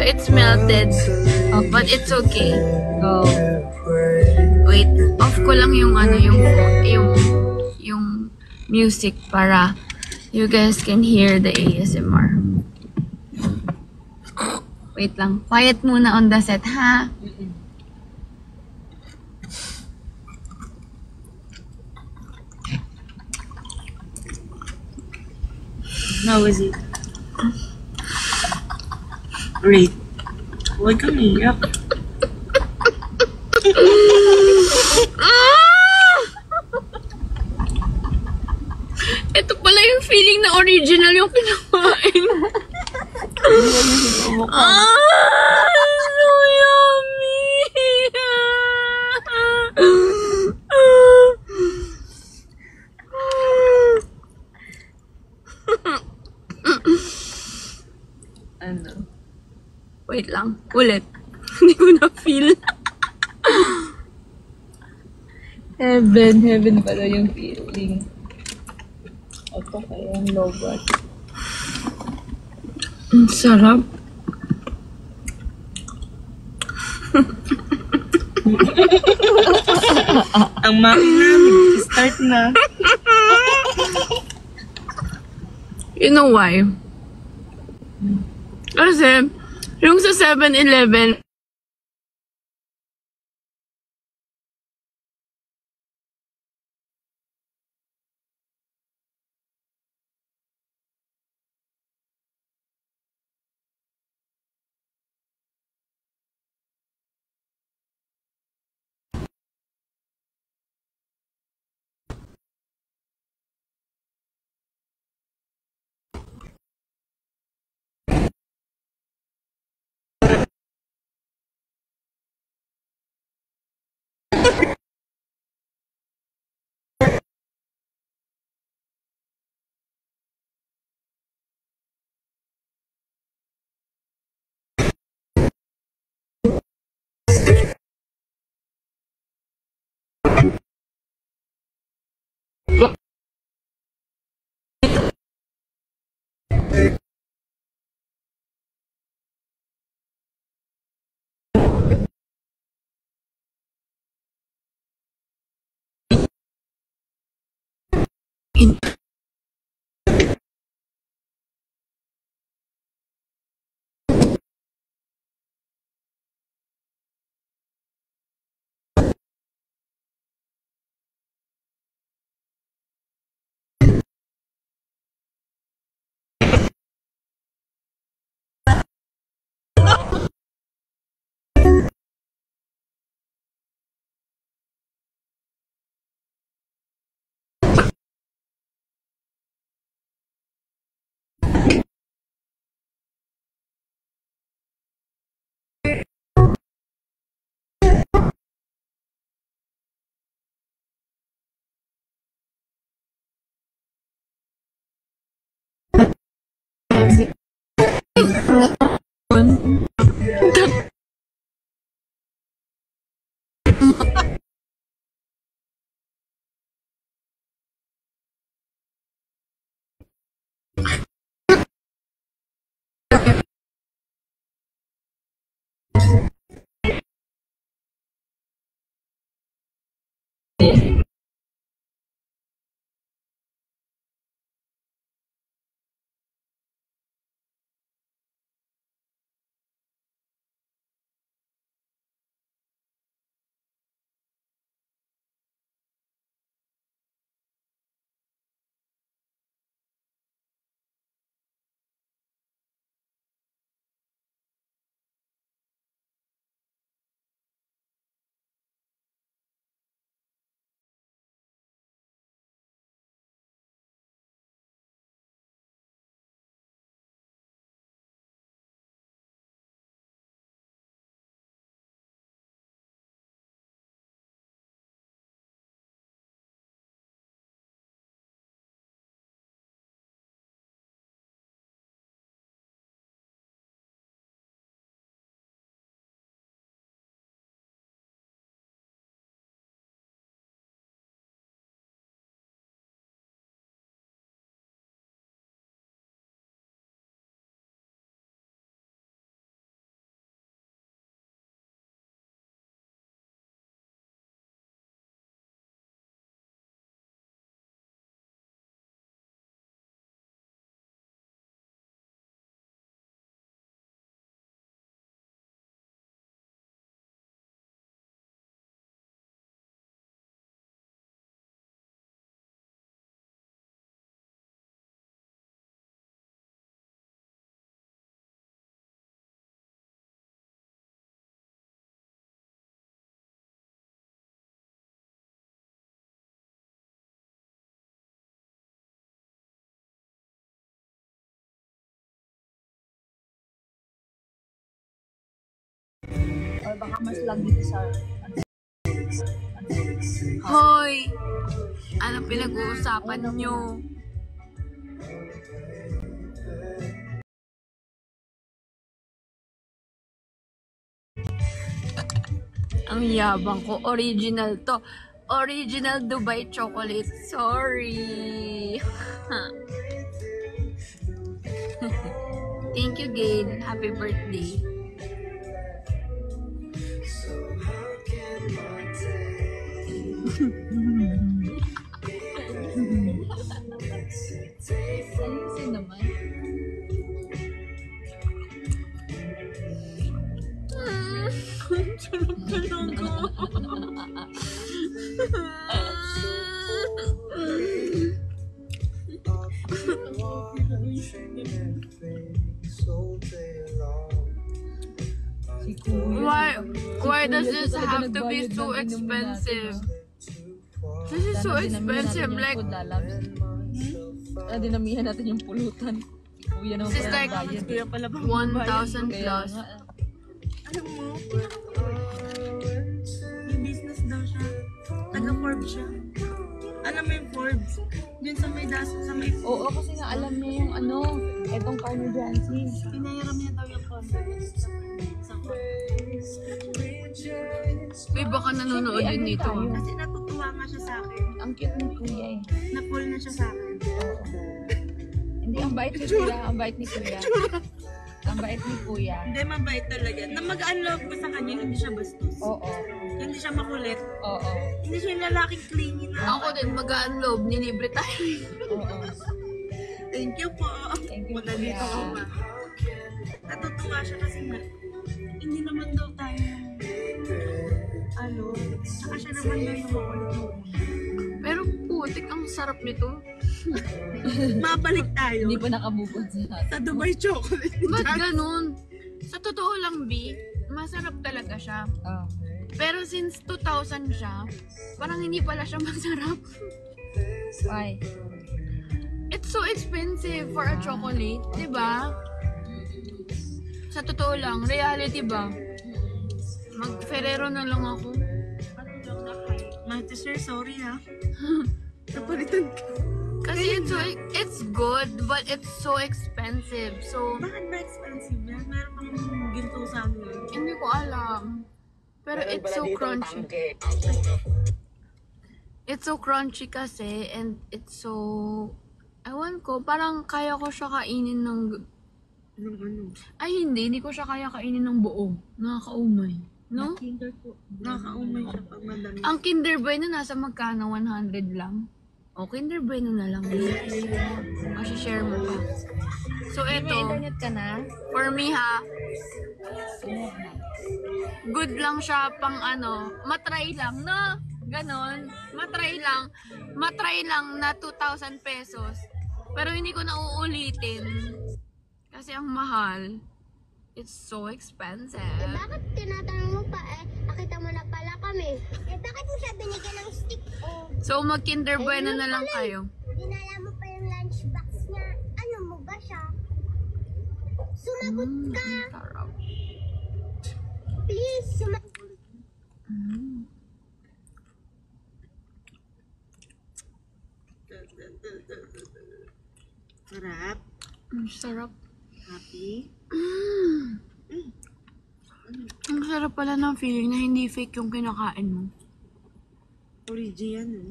it's melted. Okay. But it's okay. Go. Wait, off ko lang yung yung music para you guys can hear the ASMR. Wait lang. Quiet muna on the set, ha? How is it? Great. Huwag kang iyak. Ito pala yung feeling na original yung pinakain. So yummy! Ano? Wait lang. Ulit. Hindi ko na-feel. Heaven pala yung feeling. Ito kaya yung lobat. Ang sarap. Ang makina, nag-start na. You know why? Kasi, yung sa 7-Eleven, Or baka mas lang dito sa... Hoy! Anong pinag-uusapan nyo? Ang yabang ko. Original to. Original Dubai chocolate. Sorry. Thank you, Gail. Happy birthday. Ayusin naman. Why does this have to be so expensive? This is so expensive. Like, dinamihan natin yung pulutan. Kuya naman this is like pala 1,000 plus. Alam mo, may business daw siya. Taga-Forbes siya. Alam mo yung Forbes? Yun sa may Oo, kasi nga alam niya yung ano, etong Carlo Jancy. pinayaram niya daw yung Forbes. Sa Forbes. May baka nanonood din dito. Kasi natutuwa nga siya sa akin. Ang cute ni Kuya eh. Na-pull na siya sa akin. Oo. Hindi, ang bait ni Kuya. Ang bait ni Kuya. Ang bait ni Kuya. Hindi, mabait talaga. Na mag-unlock ko sa kanya, hindi siya bastos. Oo. Hindi siya makulit. Oo. Hindi siya yung lalaking clingy na. Ako din, mag-unload. Nilibre tayo. Oo. Thank you po. Thank you, Punta dito Kuya. ko ma. Natutuwa siya kasi nga, hindi naman daw tayo saka siya naman daw yung makulit mo. Pero putik, ang sarap nito. Mabalik tayo Hindi pa nakabukod sa sa Dubai chocolate. Ba't ganun? Sa totoo lang, B, masarap talaga siya. Oh. Pero since 2000 siya, parang hindi pala siya masarap. Why? It's so expensive for a chocolate, di ba? Sa totoo lang, reality ba? Mag-Ferrero na lang ako. Mate sir, sorry ha. Napalitan ka. Kasi it's good, but it's so expensive. So, Bakit ba expensive yan? Meron bang ginto sa amin? hindi ko alam. Pero it's so crunchy. It's so crunchy kasi, and it's so... Ewan ko, parang kaya ko siya kainin ng... Anong ano? Ay, hindi ko siya kaya kainin ng buo. Nakakaumay. No? Kinder po. Nakakaumay siya pag madami. Ang Kinder Bueno nasa magkano? 100 lang? O, Kinder Bueno na lang. Share mo pa. So, May eto, internet ka na? for me ha, good lang siya pang ano, matry lang, no? Ganon. Matry lang na 2,000 pesos. Pero hindi ko na uulitin. Kasi ang mahal. It's so expensive. Bakit tinatanong mo pa nakita mo na pala kami. Bakit mo siya binigyan ng stick? So, mag-Kinder Bueno na lang kayo. Dinala mo pa yung lunchbox niya. Ano mo ba siya? Sumagot ka. Sarap. Please, sumagot. Sarap. Sarap. Happy. Ang sarap pala ng feeling na hindi fake yung kinakain mo. Origi yan eh.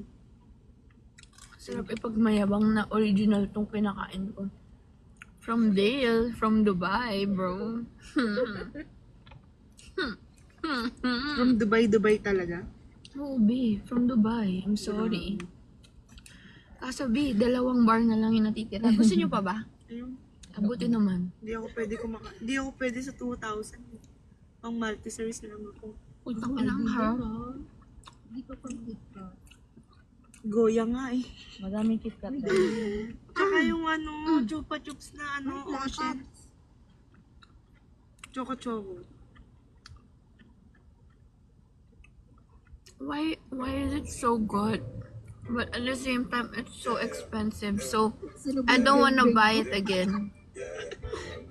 Sarap ipagmayabang na original tong kinakain ko. From Dale, from Dubai, bro. From Dubai talaga. Oh, B, from Dubai. I'm sorry. Kaso B, 2 bar na lang yung natitira. Gusto nyo pa ba? Ayun. Abuti naman. Hindi ako pwede sa 2,000. Pang multi-service lang ako. Utang ka lang, ha? Hindi ko pang KitKat. Goya nga eh. Madaming KitKat na. Tsaka yung ano, chupa chups na ano, ocean. Choco. Why is it so good? But at the same time, it's so expensive. So, I don't wanna buy it again.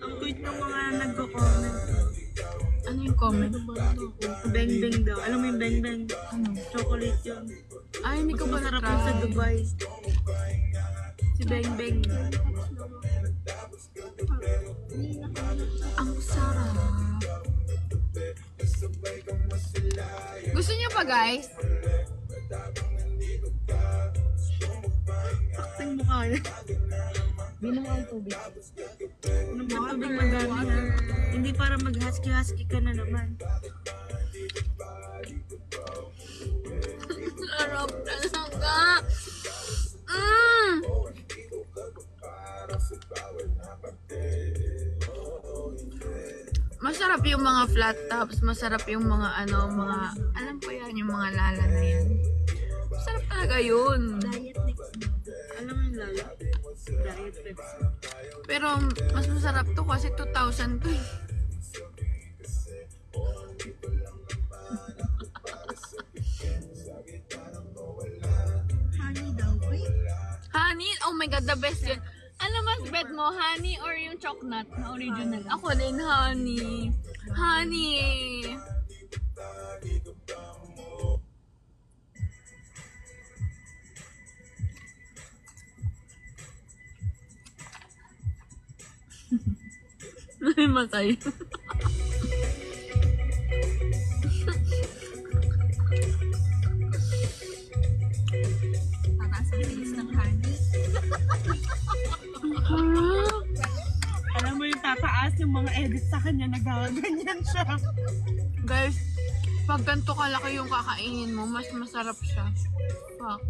Ang tweet ng mga nagko-comment. Ano yung comment? Beng Beng daw. Alam mo yung Beng Beng? Ano? Chocolate yun. Ay, hindi ko Mas ba masarap yun sa na-try? Dubai. Si Beng Beng. Ang sarap. Gusto niyo pa, guys? Takting mo kaya. Binom ang tubig. Nung patubig madami ha. Hindi para mag-husky-husky ka na naman. Sarap talaga. Mm! Masarap yung mga flat tops, masarap yung mga alam ko yan, yung mga lala na yan. Masarap talaga yun. Alam mo yung lala? Diet Pepsi. Pero mas masarap to kasi 2,000 to eh. Honey daw, wait. Honey, oh my god, the best yun. Ano mas bet mo, honey or yung chocolate na original? Ako din, honey. Honey. Matay. Tataas ang bilis ng honey. Alam mo yung tataas yung mga edit sa kanya, nagaganyan siya. Guys, pag ganito kalaki yung kakainin mo, mas masarap siya. Fuck.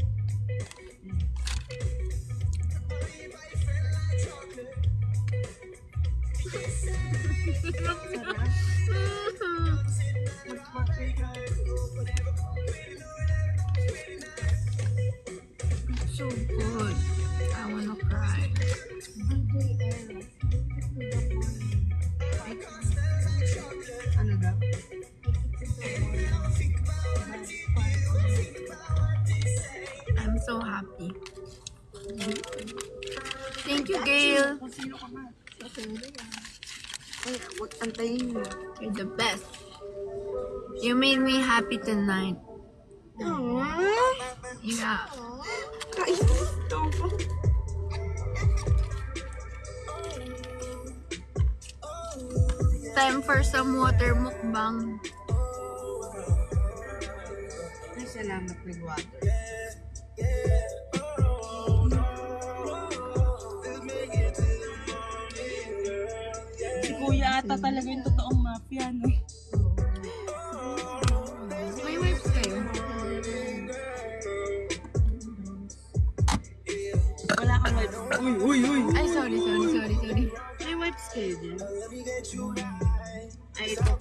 It's so good. I wanna cry. Ano daw? I'm so happy. Thank you, Gail. Kung sino ka ba? Ay, wag antayin mo. You're the best. You made me happy tonight. Yeah. Kainis daw po. Time for some water mukbang. Ay, salamat ng water. Si Kuya ata talaga yung totoong mafia, no? May wipes kayo? Wala kang wipes. Uy! Ay, sorry. May wipes kayo din? Ay, ito.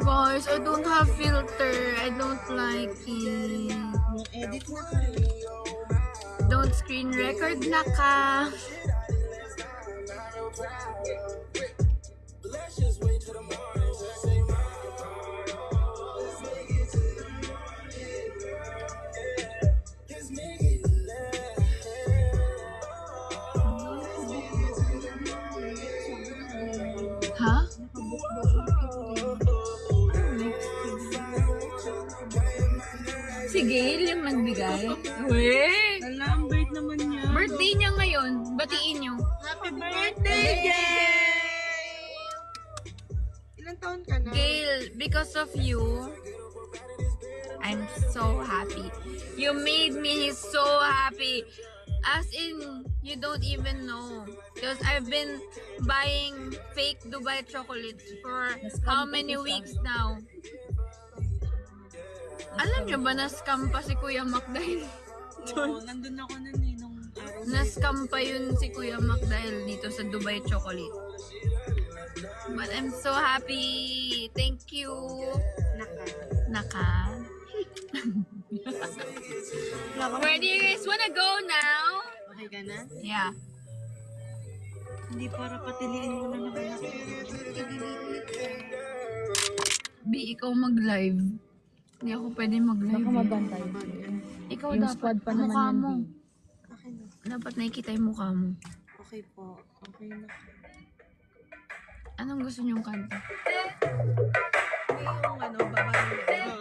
Guys, I don't have filter. I don't like it. Edit na kayo. Don't screen record na ka. Ha? Si Gail yung nagbigay. Weh! Wala, ang bait naman niya. Birthday niya ngayon. Batiin niyo. Happy birthday, Gail! Ilang taon ka na? Gail, because of you, I'm so happy. You made me so happy. As in, you don't even know. Because I've been buying fake Dubai chocolates for how many weeks now? Alam niyo ba, na-scam pa si Kuya Mac dahil Oo, nandun ako nun eh, nung araw. na-scam pa yun si Kuya Mac dahil dito sa Dubai chocolate. But I'm so happy. Thank you. Naka. Where do you guys wanna go now? Okay ka na? Yeah. Hindi para patiliin mo na naman ako. B, ikaw mag-live. Hindi ako pwede mag-live. Baka mabantay. Ikaw Yung dapat, squad pa naman mukha yan, mo. B. Akin na. Dapat nakikita yung mukha mo. Okay po. Okay na. Anong gusto niyong kanta? Eh, yung ano, babae na.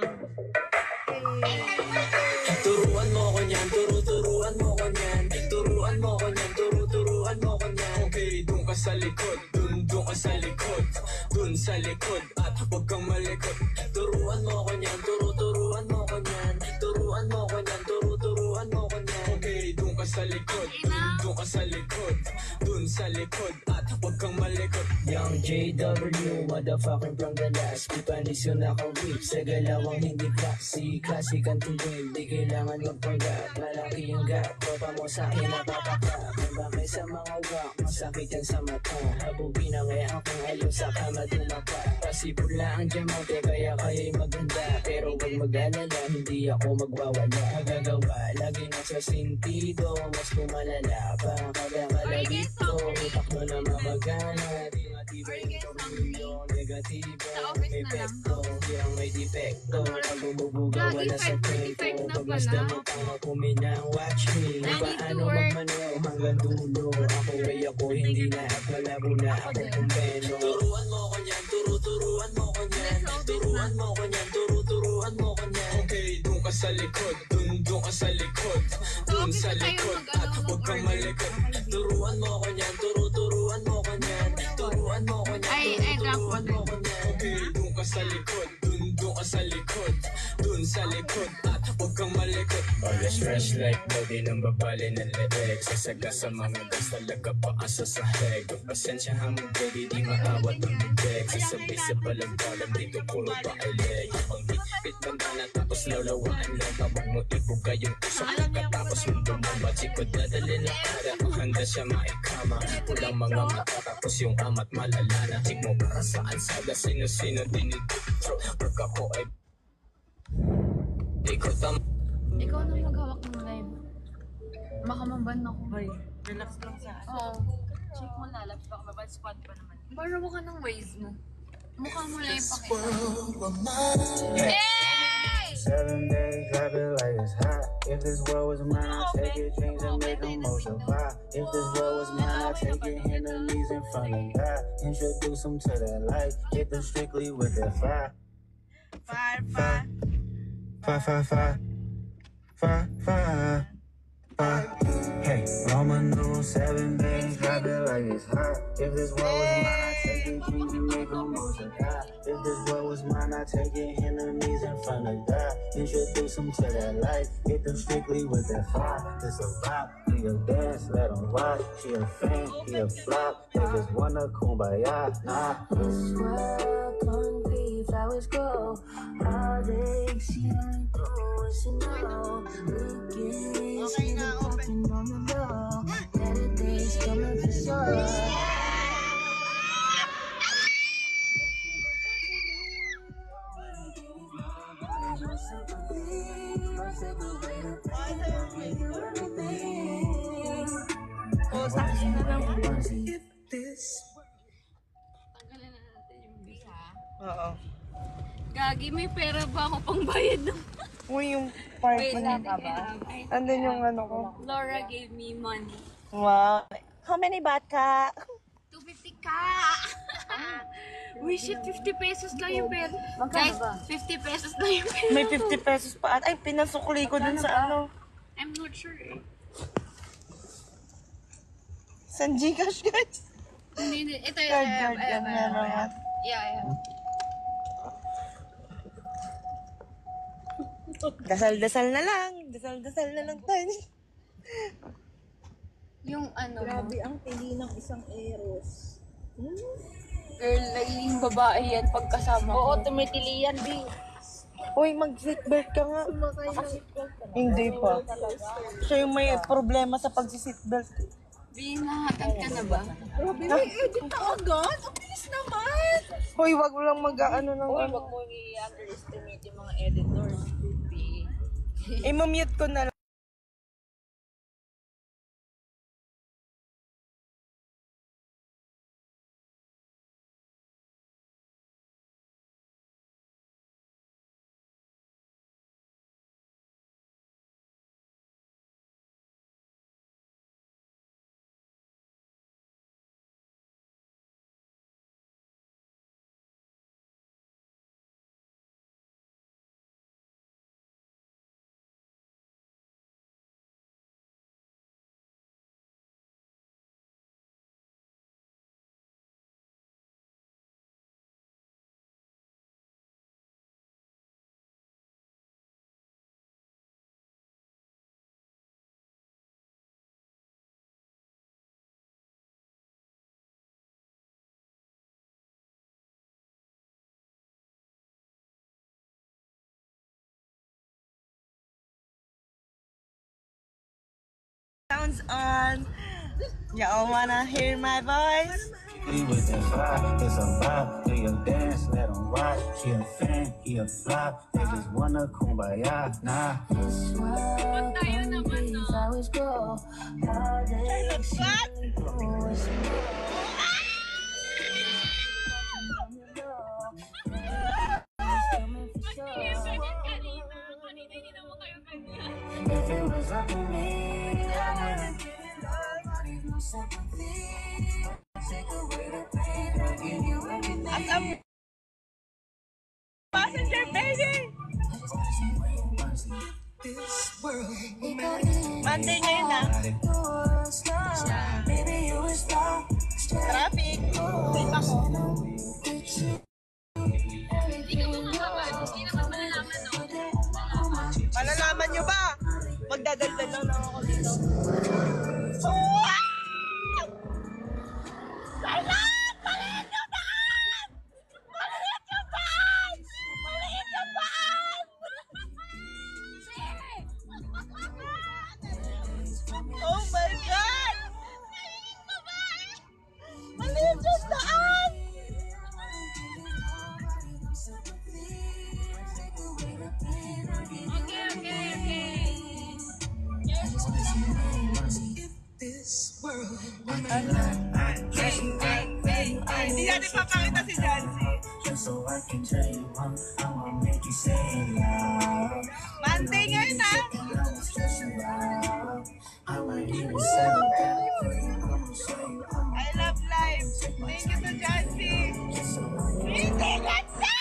Turuan mo ko niyan, turuan mo ko niyan. Turuan mo ko niyan, turuan mo ko niyan. Okay, dun ka sa likod, dun ka sa likod. Dun sa likod, at huwag kang malikot. Turuan mo ko niyan, turuan mo ko niyan. Turuan mo ko niyan, turuan mo ko niyan. Okay, dun ka sa likod, dun ka sa likod. Dun sa likod, at huwag kang malikot. Young JW, motherfucking from the last. Di panis yun naka-whip, sa galawang hindi classy. Classic ang tuloy, di kailangan magpanggap. Malaki yung gap, papa mo sa'kin napapaka. Bakit sa mga wak, masakit yan sa mata. Habugin ang akong ayaw sa kama dumapa. Kasi pula ang diamante, kaya kaya'y maganda. Pero wag mag-alala, hindi ako magwawala. Magagawa, lagi nasa sentido. Mas kumalala pa, kada kalabito. Utak mo na mamagana, di matibay ito yung negatibo. May pekto, di ang may depekto. Pag bumubuga, wala sa kwento. Pag mas damot ang kuminang watch me. Paano magmano hanggang dulo. Ako ay ako, hindi na at malabo na ako kumpeno. Turuan mo ko niyan, turuan mo ko niyan. Turuan mo ko niyan, turuan mo ko niyan. Okay, dun ka sa likod, dun ka sa likod. Dun sa likod, at huwag kang malikot. Turuan mo ko niyan, turuan mo ko niyan. Turuan mo ko niyan, Ay, drop turuan mo ko niyan. Okay, dun ka sa likod, dun ka sa likod. Dun sa likod, at huwag kang malikot. Always fresh like body ng babali ng leeg. Sasaga sa mga gas, talaga paasa sa heg. Pasensya hamon, baby, di maawat ang bibig. Sasabi sa balagbalang, dito puro pa ileg. Ang hit bandana, tapos lawlawaan lang. Huwag mo ibuga yung usok. Pagkatapos mo bumaba, chiko dadali na para. Ang handa siya maikama. Pulang mga mata, tapos yung amat malalana. Chik mo para saan sada, sino-sino diniditro. Pag ako ay ikaw Ikaw na maghawak ng live. Makamaban ako. Hoy, relax lang sa Oo. Check mo na, labs baka mabad squad pa naman. Baro mo ka ng ways mo. Mukha mo lang ipakita. Hey! 7 days, drop it like it's hot. If this world was mine, I'd take it, change and make them multiply. If this world was mine, I'd take your enemies in front of God. Introduce them to that life, hit them strictly with that fire. Fire. Fire, fire, fire, fire, fire. Hey, Roman numeral 7 days, drop it like it's hot. If this world was mine, I'd take it, change and make them multiply. If this world was mine, I'd take your enemies in front of God. Introduce them to that life, hit them strictly with that fire. It's a vibe, do your dance, let them rock. She a fan, he a flop, they just wanna kumbaya. Nah. This world concrete, flowers grow. All they see and do is to know. Looking, see the popping on the low. Better days coming for sure. Oh, sa akin na lang. Oo. Gagi, may pera ba ako pang bayad ng... Uy, yung part mo na. Andun yung ano ko. Laura gave me money. Wow. How many baht ka? 250 ka! Uy, shit, 50 pesos lang yung pera. Guys, 50 pesos lang yung pera. May 50 pesos pa. Ay, pinasukli ko dun sa ano. I'm not sure eh. Sa Gcash, guys. Hindi. Ito Card, yung... card, yan, meron. Yeah. Dasal-dasal na lang. Dasal-dasal na lang tayo. Yung ano mo. ang tili ng isang eros. Girl, nagiging babae yan pagkasama Oo, mo. tumitili yan, B. Uy, mag-seatbelt ka nga. Hindi pa. Siya yung may problema sa pag-seatbelt. Binahatag ka na ba? Edit na agad? Ang bilis naman! Hoy, wag mo lang mag-ano ng Uy, ano. wag mo i-underestimate yung mga editors, B. I-mute ko na headphones on. Y'all wanna hear my voice? He with that fly, it's a vibe. Do your dance, let him rock. She a fan, he a flop. They just wanna kumbaya, nah. This world can be flowers grow. How they exceed what's if it was up to me, I wouldn't give it up. Need no sympathy. Take away the pain, I'll give you everything. Passenger, baby! Monday ngayon na. Traffic. Safe ako. Malalaman nyo ba? Magdadaldal lang ako dito. Oh my God! Maliit yung daan! Hindi natin papakita si Jancy. Just so I can tell you, I'ma make you say it loud. Monday ngayon na. I love life. Thank you to Jancy. Hindi gansa!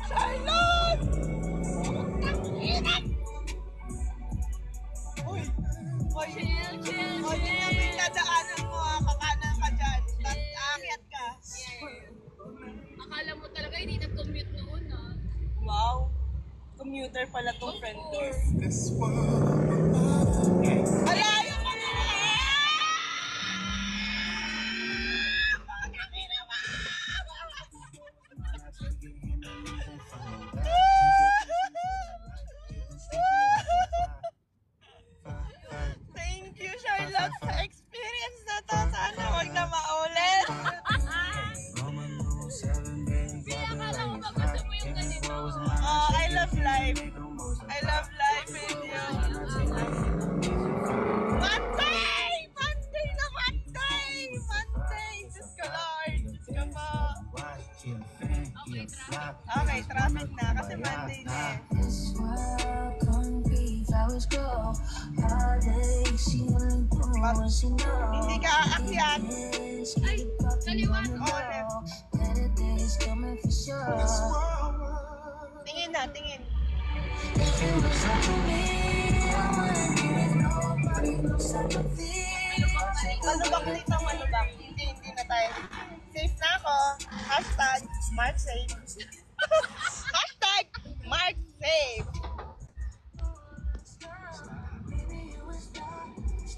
Charlotte! Uy! Uy! Uy, tingnan mo yung dadaanan mo ha. Kakanan ka dyan. Aakyat ka. Akala mo talaga hindi nag-commute noon, ah. Wow! Commuter pala tong friend ko. Alayo ka na! Thank you, Charlotte, sa experience na to. Sana huwag na maulit. Oh, I love life. I love life with you. Monday! Monday na Monday! Monday! Diyos ko, Lord. Diyos ko po. Okay, traffic na kasi Monday na eh. This world can be flowers grow. How they exceed what's you know. Hindi ka aakyat. Ay, kaliwa. Oh, left. Better days coming for sure. Tingin na, tingin. If it was up to me, I wouldn't give it nobody no sympathy. Malubak dito, malubak. Hindi na tayo. Safe na ako. Hashtag Mark Safe. Hashtag Mark Safe.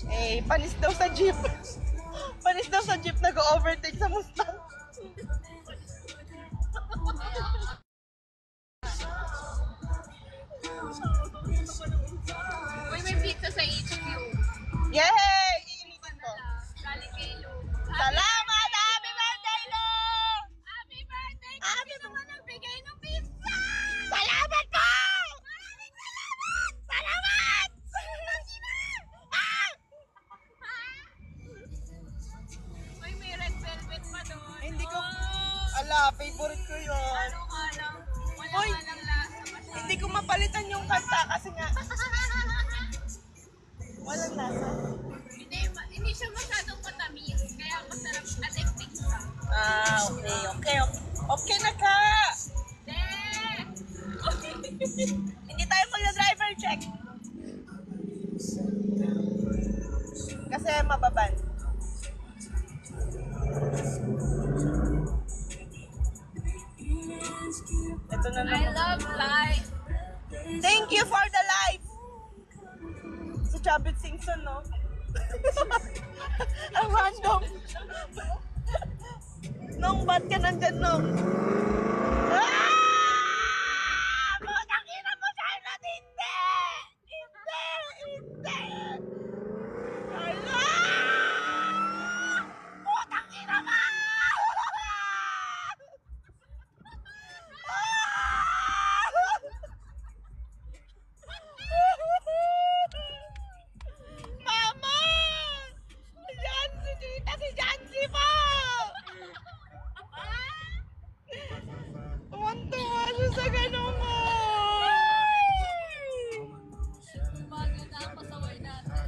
Eh, panis daw sa jeep. Panis daw sa jeep nag-overtake sa Mustang. Uy, may pizza sa HQ. Yay! Iinitin ko. Galing kay Lu. Salamat! Happy birthday, Lu! Happy birthday! Happy naman ang bigay ng pizza! Salamat po! Maraming salamat! Salamat! Ah! Uy, may red velvet pa doon. Hindi ko... Oh, Ala, favorite ko yun. ano ka lang? Wala Uy! ka lang lasa masyado. Hindi ko mapalitan yung kanta kasi nga... Walang lasa. Hindi siya masyadong matamis. Kaya masarap addicting siya. Ah, okay. Okay na ka! Hindi tayo mag-driver check. Kasi mababan. Ito na I naman. love life. Thank you for the life! Si Chabit Singson, no? Ang random. Nung, ba't ka nandyan, Nung? sa ganun mo. Bago na ang pasaway natin.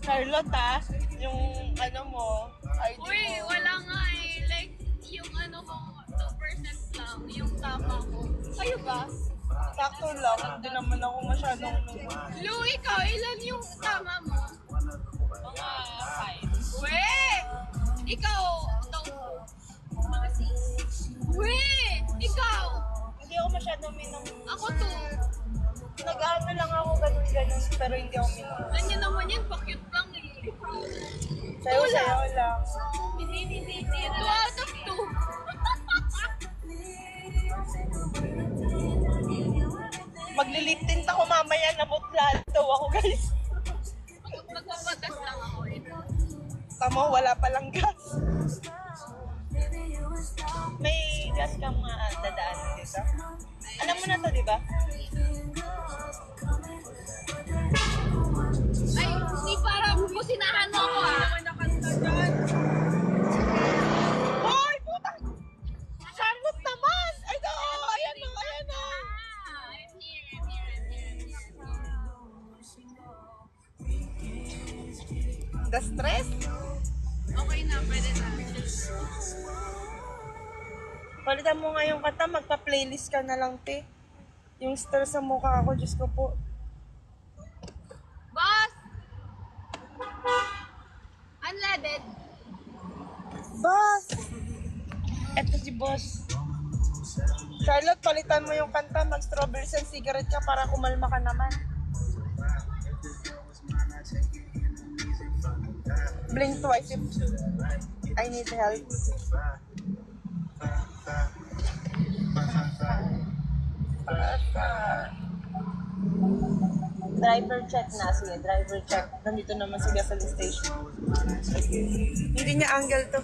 Charlotte ah, yung ano mo, ID Uy, mo. wala nga eh. Like, yung ano ko, 2% lang, yung tama ko. Kayo ba? Sakto lang, hindi naman ako masyadong Lou, ikaw, ilan yung tama mo? Mga 5. We! Ikaw, mga 6. We! Ikaw! Hindi ako masyadong minom. Ako 2. Nag-ano lang ako ganun-ganun, pero hindi ako minom. Ganyan naman yan, pa-cute lang eh. Sayo-sayo lang. 2 out of 2. Magliliptin ako mamaya na mutla daw ako guys. Magpapagas lang ako eh. Tamo, wala palang gas. May gas kang dadaan dito. Alam mo na to, di ba? Ay, hindi parang kusinahan mo ako ah. Hoy, puta! Charlotte naman! Ay, no! Ayan na, ayan na! I'm here. The stress? Okay na, pwede na. Palitan mo nga yung kanta, magpa-playlist ka na lang, te. Yung stress sa mukha ako, Diyos ko po. Boss! Unleaded. Boss! Eto si boss. Charlotte, palitan mo yung kanta, mag-strawberries and cigarette ka para kumalma ka naman. Blink twice if I need help. Driver check na. Sige, driver check. Nandito naman sa gasoline station. Hindi niya angle to.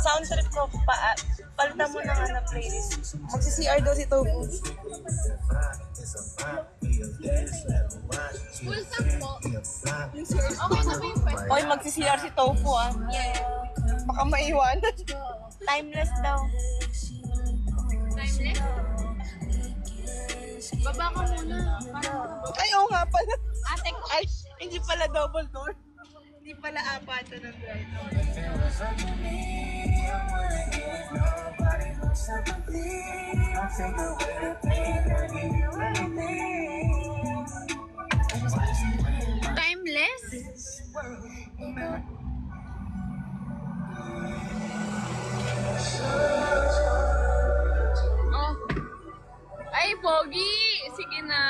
Sound trip ko pa. Palitan mo na nga na playlist. Magsi-CR daw si Tofu. Full tank po. Okay na ba yung question? Oy, magsi-CR si Tofu ah. Baka maiwanan. Timeless daw. Timeless? Baba ka muna. Ay, oo nga pala. Ate ko. Ay, hindi pala double door. Hindi pala apat ng driver. Timeless? Oh. Ay, Pogi! Sige na.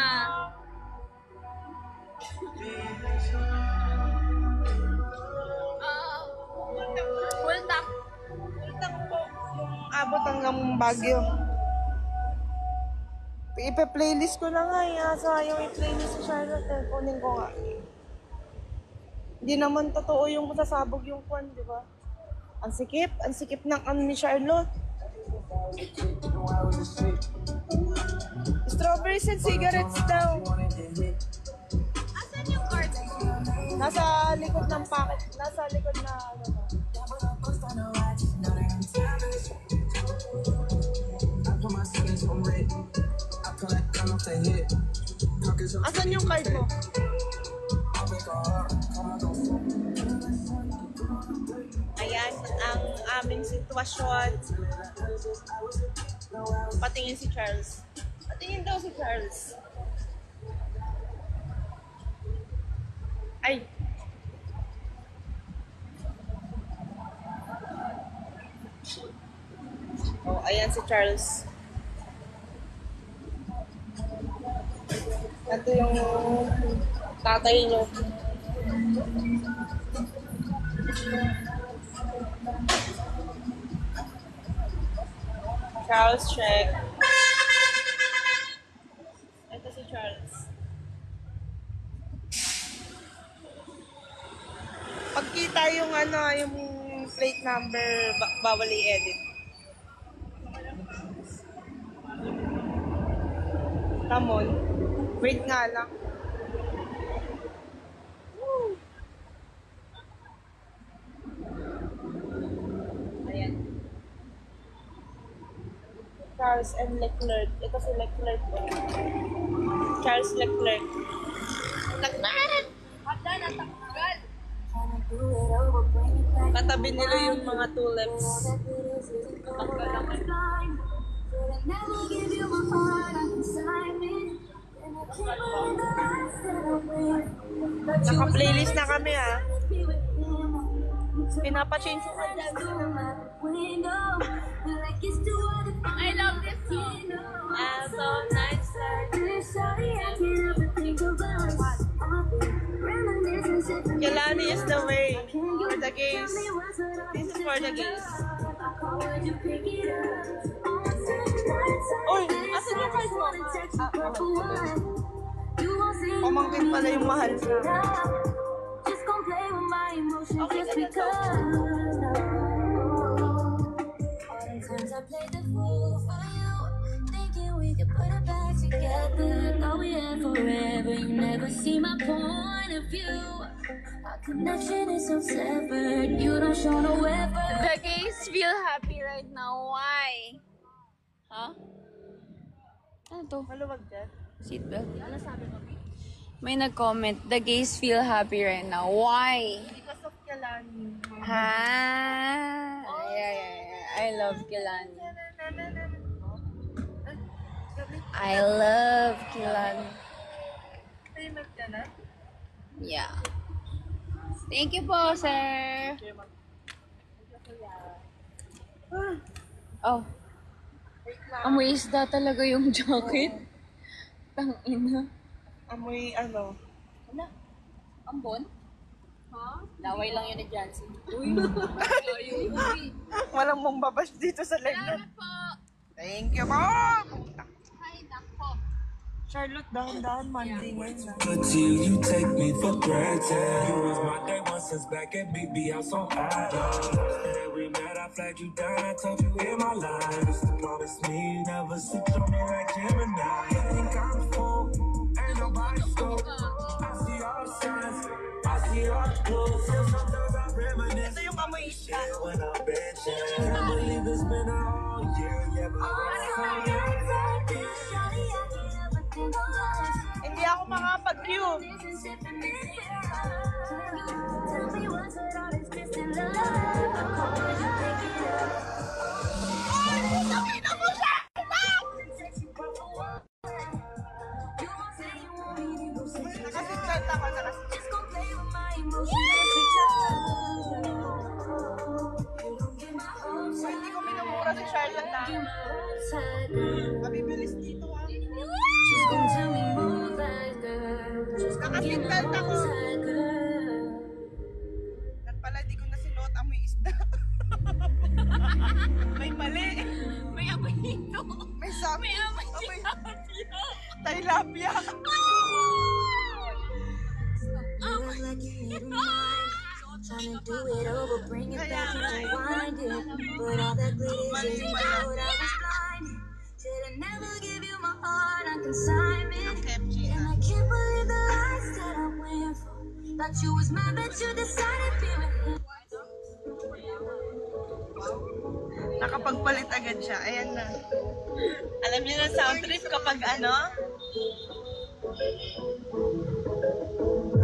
Full tank. Utang po yung abot hanggang Baguio. Ipe-playlist ko na nga eh. Sayang i-playlist si Charlotte eh. Kunin ko nga. Hindi naman totoo yung masasabog yung kwan, di ba? Ang sikip ng ni Charlotte. Strawberries and cigarettes daw. Asan yung card mo? Nasa likod ng packet. Nasa likod na ano. Asan yung card mo? Ayan ang aming sitwasyon. Patingin si Charles. Patingin daw si Charles. Ay! Oh, ayan si Charles. Ito yung tatay niyo. Charles check. Ito si Charles. Pagkita yung ano, yung plate number, bawal i-edit. Tamon. Wait nga lang. Woo! Ayan. Charles and Leclerc. Ito si Leclerc. Charles Leclerc. Leclerc! Katabi nila yung mga tulips. Naka-playlist na kami Pinapa-change yung I love this song. so nice. Kelani is the way for the gays. This is for the gays. Uy, asan yung price mo? Pamangkin pala yung mahal na. Okay, ganito. Sometimes I play the fool for you, thinking we could put it back together. Thought we had forever, you never see my point of view. Our connection is so severed, you don't show no effort. The gays feel happy right now. Why? Huh? Ano to? Maluwag dyan. Seatbelt. May nag-comment, the gays feel happy right now. Why? Because of Kelani. Ha? Yeah. I love Kilani. I love Kilani. Payment ka na? Yeah. Thank you po, sir. Oh. Amoy isda talaga yung jacket. Tangina. Amoy Ambon? Laway lang yun ni Jancy. Walang mong babash dito sa live na. Salamat po. Thank you po! Ay, nako. Charlotte, dahan-dahan, Monday ngayon na. But you take me for granted. You was my day one since back at BB House on Island. That we met, I flagged you down, I told you in my life. Used to promise me, never switch on me like Gemini. You think I'm a fool? Ain't nobody stole. I see all the signs, I see all the clues. Still sometimes I reminisce. Ito yung amoy isda. When I'm benching, can't believe it's been a whole year. Yeah, but Hindi ako makapag-queue. Nakasit-chat ako. Hindi ko minumura si Charlotte na. Mabibilis dito Nakasit-chat ako. At pala di ko na sinuot amoy isda. May mali. May amoy dito. May sabi. May amoy Tilapia. Trying to do it over, bring it back and rewind it. But all that glitters isn't gold, I was blinded. Said I never give you my heart on consignment. And I can't believe the lies that I went for. Thought you was mine, but you decided to be with him. Nakapagpalit agad siya. Ayan na. Alam niyo na sound trip kapag ano?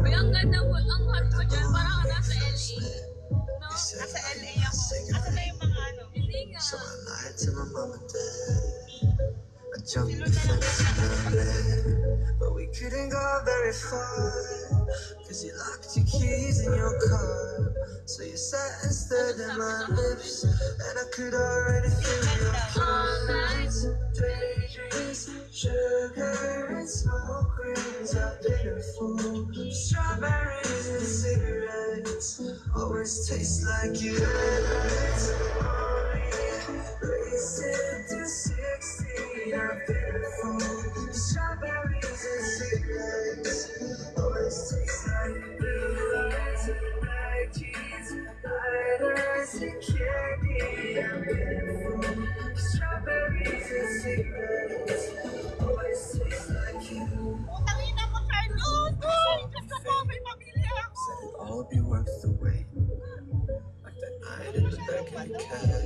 Uy, ang ganda mo. Ang hot ko dyan. Parang ka nasa LA. No? Nasa LA ako. Asa na yung mga ano? Hindi nga. So I lied to my mom and dad. I jumped the fence and I ran, but we couldn't go very far, cause you locked your keys in your car. So you sat and stared at my lips, and I could already feel your comments. Daydreams, sugar and smoke rings are pitiful. Strawberries and cigarettes always taste like you. Racing to 16, I'm pitiful. Strawberries and cigarettes always taste like blues. Black jeans, lighters and candy. I'm pitiful. Strawberries and cigarettes always taste like you. Putangina mo, Charlotte! Diyos ko po, may pamilya ako! Said it'd all be worth the wait, like that night in the back of the cab.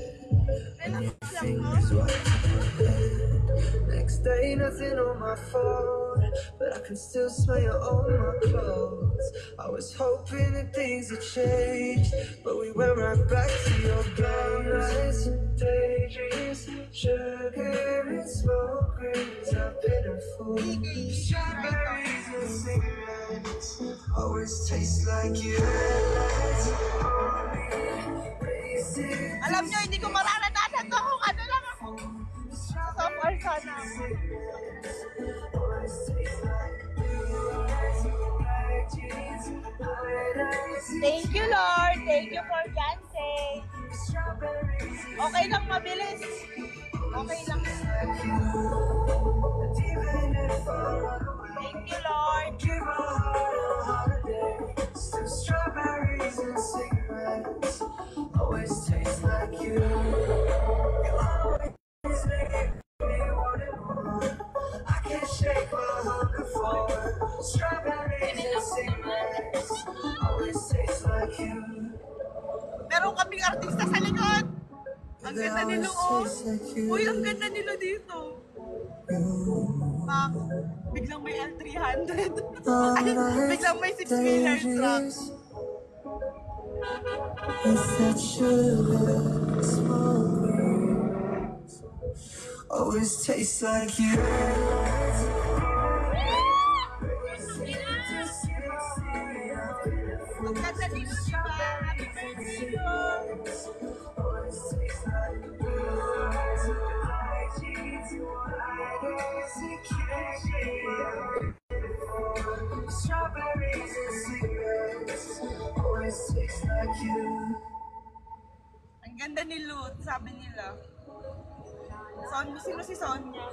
And your fingers wiped my head. there ain't nothing on my phone, but I can still smell you on my clothes. I was hoping that things would change, but we went right back to your games. Daydreams, sugar and smoke rings. I've been a fool. Strawberries and cigarettes always taste like you. Alam nyo, hindi ko mararanasan to kung ano lang ako. So far sana. Thank you, Lord. Thank you for Beyonce. Okay lang, mabilis. Okay lang. Thank you, Lord. Strawberries and cigarettes always taste like you. You always make me want it more. I can't shake my hunger for strawberries and cigarettes always taste like you. Meron kaming artista sa likod. Ang ganda nilo, oh. Uy, ang ganda nilo dito. Pak, biglang may L300. Ay, biglang may 6-wheeler truck. With that sugar smoke rings always tastes like you. Ang ganda nilo, diba? Happy birthday, Lord. Strawberries and cigarettes always taste like you. Ang ganda ni Lut, sabi nila. Sino si Sonia?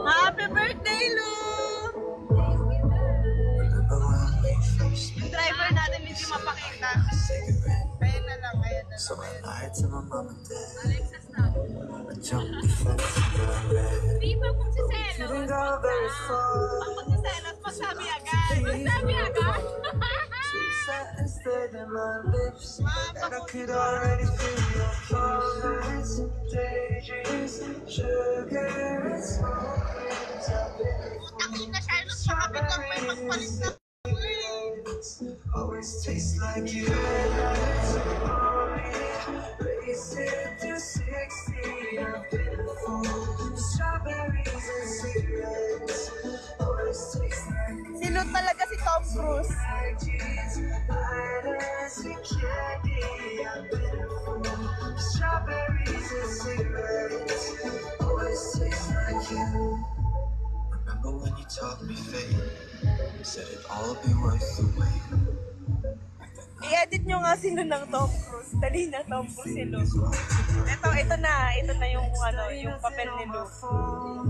Happy birthday, Lut! Yung driver natin hindi mapakita. Ayan na lang, ayan na So I lang. lied to my mom and dad. I jumped the fence and got red. Di ba kung siselos? Didn't go very far. Pag magsiselos, magsabi agad. Sabi agad? Sweet satin stayed in my lips, and I could already feel your promise. Daydreams, sugar and smoke rings. I've been Putang ina, Charlotte, makapit lang may magpalit na. always tastes like you. Racing to 60, I've been a fool. Strawberries and cigarettes always taste like you. Si Lut talaga si Tom Cruise. Lighters and candy, I've been a fool. Strawberries and cigarettes always taste like you. Remember when you taught me fate? Said it'd all be worth the wait. I-edit nyo nga sino ng Tom Cruise. Dali na Tom Cruise si Lut. Ito na yung yung papel ni Lut.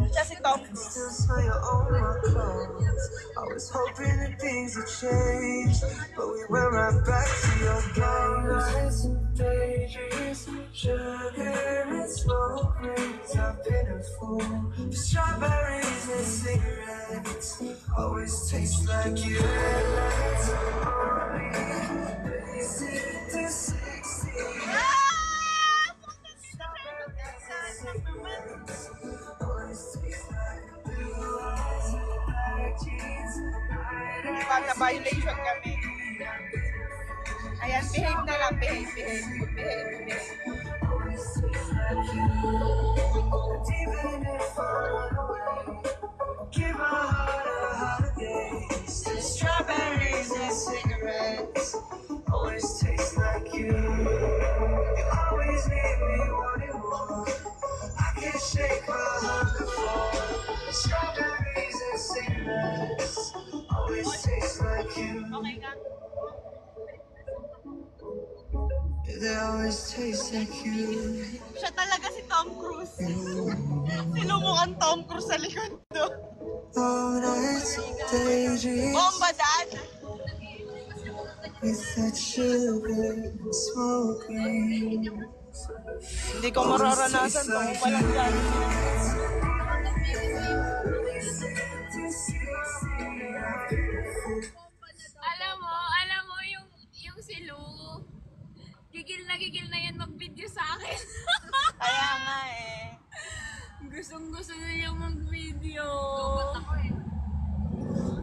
Siya si Tom Cruise. Still smell you on my clothes. I was hoping that things would change, but we went right back to your games. Daydreams, sugar and smoke rings. I've been a fool. Strawberries and cigarettes always taste like you. Racing to 60. Diba, na-violation kami. Ayan, behave na lang. Behave. Even if I run away, give my heart a holiday. Strawberries and cigarettes always taste like you. You always leave me wanting more. I can't shake my hunger for strawberries and cigarettes always taste like you. Okay ka? They always taste like you. Siya talaga si Tom Cruise. Sinumukhang Tom Cruise sa likod do. All nights, daydreams Bomba, Dad! with that sugar smoking. Hindi ko mararanasan to kung walang yan. Alam mo yung si Lu, gigil na yan mag-video sa akin. Kaya nga eh. Gustong gusto niya mag-video.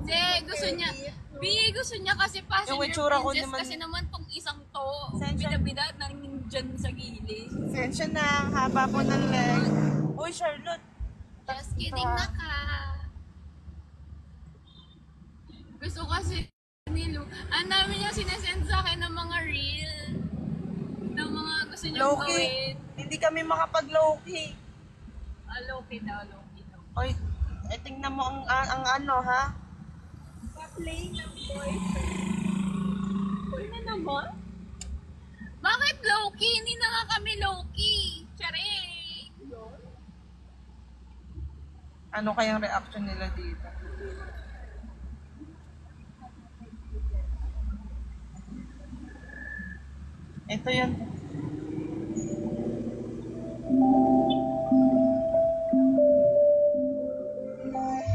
Hindi, gusto niya kasi passenger Yung itsura ko princess naman- kasi naman tong isang to, Sensya. bida-bida na dyan sa gilid. Sensya na, ang haba po ng leg. Uy, Charlotte. Just kidding na ka. Gusto kasi ni Lu. Ang dami niya sinesend sa akin ng mga reel. Ng mga gusto niyang Low-key. gawin. Hindi kami makapag-low-key. Low-key daw, low-key daw. Oy, tingnan mo ang ano, ha? Pa-play ng boyfriend. Uy na naman? Bakit low-key? Hindi na nga kami low-key. Tsare! Ano kayang reaction nila dito? Ito yun.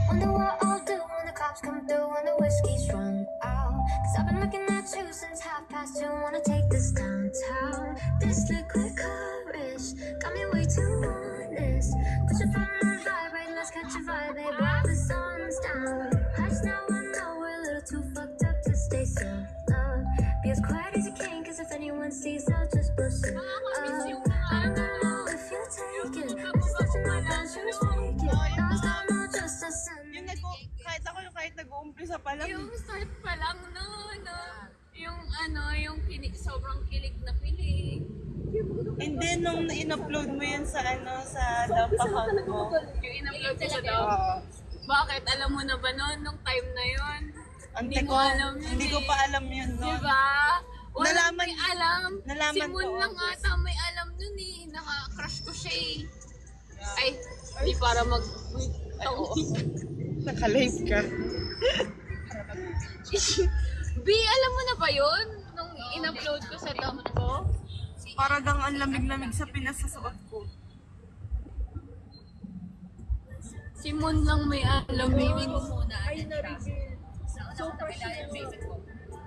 Wonder what I'll do when the cops come through and the whiskey's run out. Cause I've been looking at you since 2:30. Wanna take this downtown. This liquid courage got me way too honest. Put your phone on vibrate, let's catch a vibe, babe, while the sun's down. Hush now, I know we're a little too fucked up to stay solo. Be as quiet as you can, cause if anyone sees, I'll just bust it up. I don't know if you're taking, I'm just touching my phone, she was faking. No, it's not just a sin. Yung kahit nag-uumpisa pa lang. Yung start pa lang no. Yung yung sobrang kilig na kilig. And then, nung in-upload mo yun sa sa dump account mo. Yung in-upload ko sa daw. Oo. Bakit? Alam mo na ba noon, nung time na yun? Ante Hindi ko, mo alam yun hindi ko eh. pa alam yun, no? Diba? Walang Nalaman- may alam. nalaman Si Moon ko, lang August. ata may alam nun eh. Naka-crush ko siya eh. Ay, di para mag... Naka-live ka. B, alam mo na ba yun? Nung in-upload ko sa dump ko? Para gang ang lamig-lamig sa pinasasuot ko. Si Moon lang may alam yun.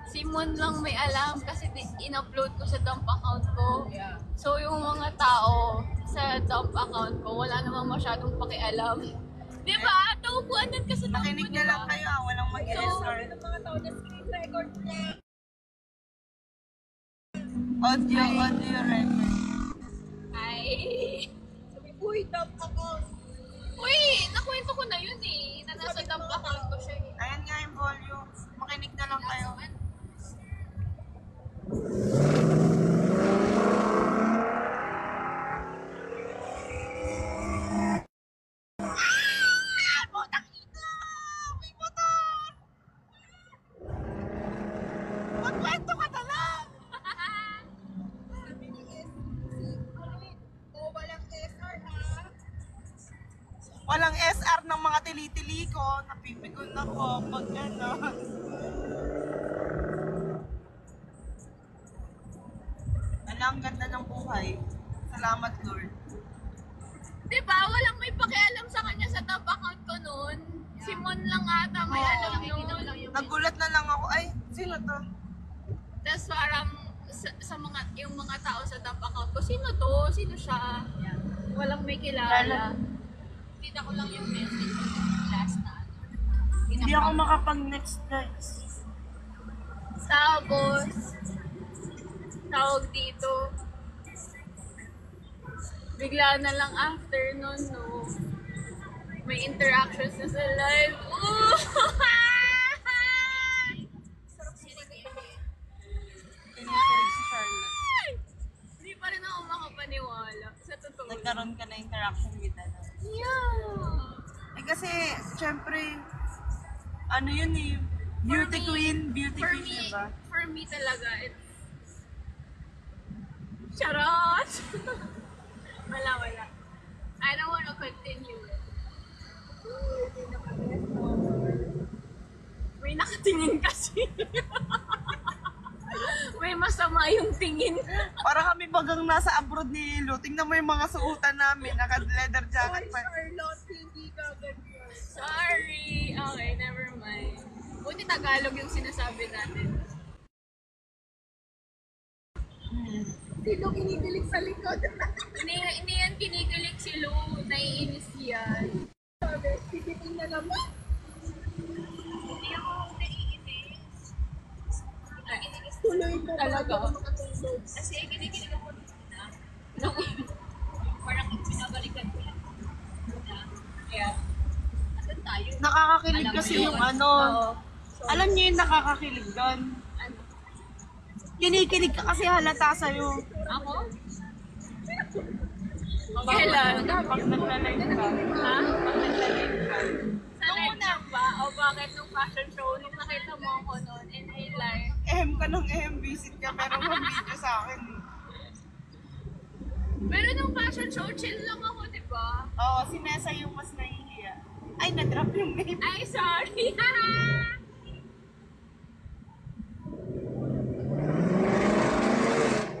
Si Moon lang may alam kasi in-upload ko sa dump account ko. So yung mga tao sa dump account ko, wala namang masyadong pakialam. Diba? Taupuanan ka sa dump Nakinig mo, na lang diba? kayo, walang mag-SR. Audio record. Ay. Uy, dump account. Uy, nakwento ko na yun eh. Na nasa dump account ko siya eh. Ayan nga yung volume. Makinig na lang kayo. Magkwento ka na lang! Walang SR ng mga tili-tili ko. Napipigon ako pag gano'n. Ang ganda ng buhay. Salamat, Lord. Diba? Walang may pakialam sa kanya sa top account ko noon. Si Mon lang ata may alam noon. Nagulat na lang ako. Ay, sino to? Tapos parang sa mga, yung mga tao sa top account ko, sino to? Sino siya? Walang may kilala. Kita ko lang yung message last na. Hindi ako makapag-next, guys. Tapos, tawag dito, bigla na lang after nun, no, may interactions na sa live. Ooh! Kinikilig si Charlotte. Hindi pa rin ako makapaniwala. Sa totoo. Nagkaroon ka na interaction with ano. Yeah! Eh kasi, syempre, ano yun eh, beauty queen, diba? For me talaga, it's charot! Wala. I don't wanna continue. May nakatingin kasi. May masama yung tingin. Para kami bagang nasa abroad ni Lilo. Tingnan mo yung mga suotan namin, naka-leather jacket pa. Sorry. Okay, never mind. Buti Tagalog yung sinasabi natin. Sino kinikilig sa likod? Hindi yan kinikilig si Lu. Naiinis yan. Kinikilig alam kasi mo yung yun. ano. Oo. Alam niyo yung nakakakilig doon. Kinikilig ka kasi halata sa'yo. Ako? Kailan? Pag nagla-live ka. Ha? Pag nagla-live ka. Sa live lang ba? O bakit nung fashion show, nung nakita mo ako noon in real life? Ka ng visit ka pero mag-video sa akin. Pero nung fashion show, chill lang ako, di ba? Oo, si Nessa yung mas nahihiya. Ay, na-drop yung name. Ay, sorry!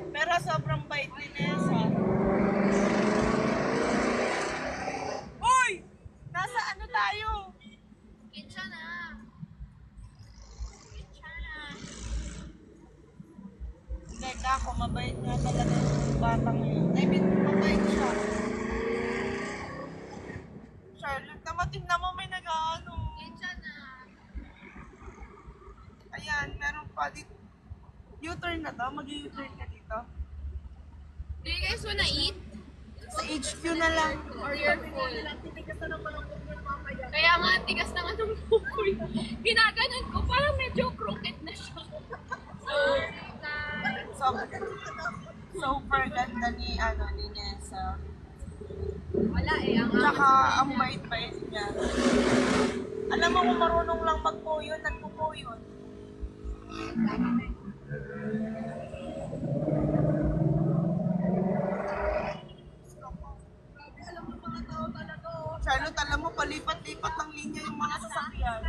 Pero sobrang bait ni Nessa. Uy! Nasa ano tayo? Kitsa na. Kitsa na. Hindi ka ako, mabait nga talaga yung batang yun. I mean, mabait siya. Charlotte, namating na mo may nag-ano. Kitsa na. Ayan, meron pa dito. U-turn na to? Mag-U-turn ka dito? Do you guys wanna eat? Sa HQ na lang. Or you're full? Kaya nga, ang tigas naman ng bukoy. Ginaganon ko, parang medyo crooked na siya. Super ganda ni, ni Nessa. Wala eh, ang Tsaka, ang bait-bait niya. Alam mo kung marunong lang magpuyod, nagpupuyod. Charlotte, alam mo, palipat-lipat ng linya yung mga sasakyan.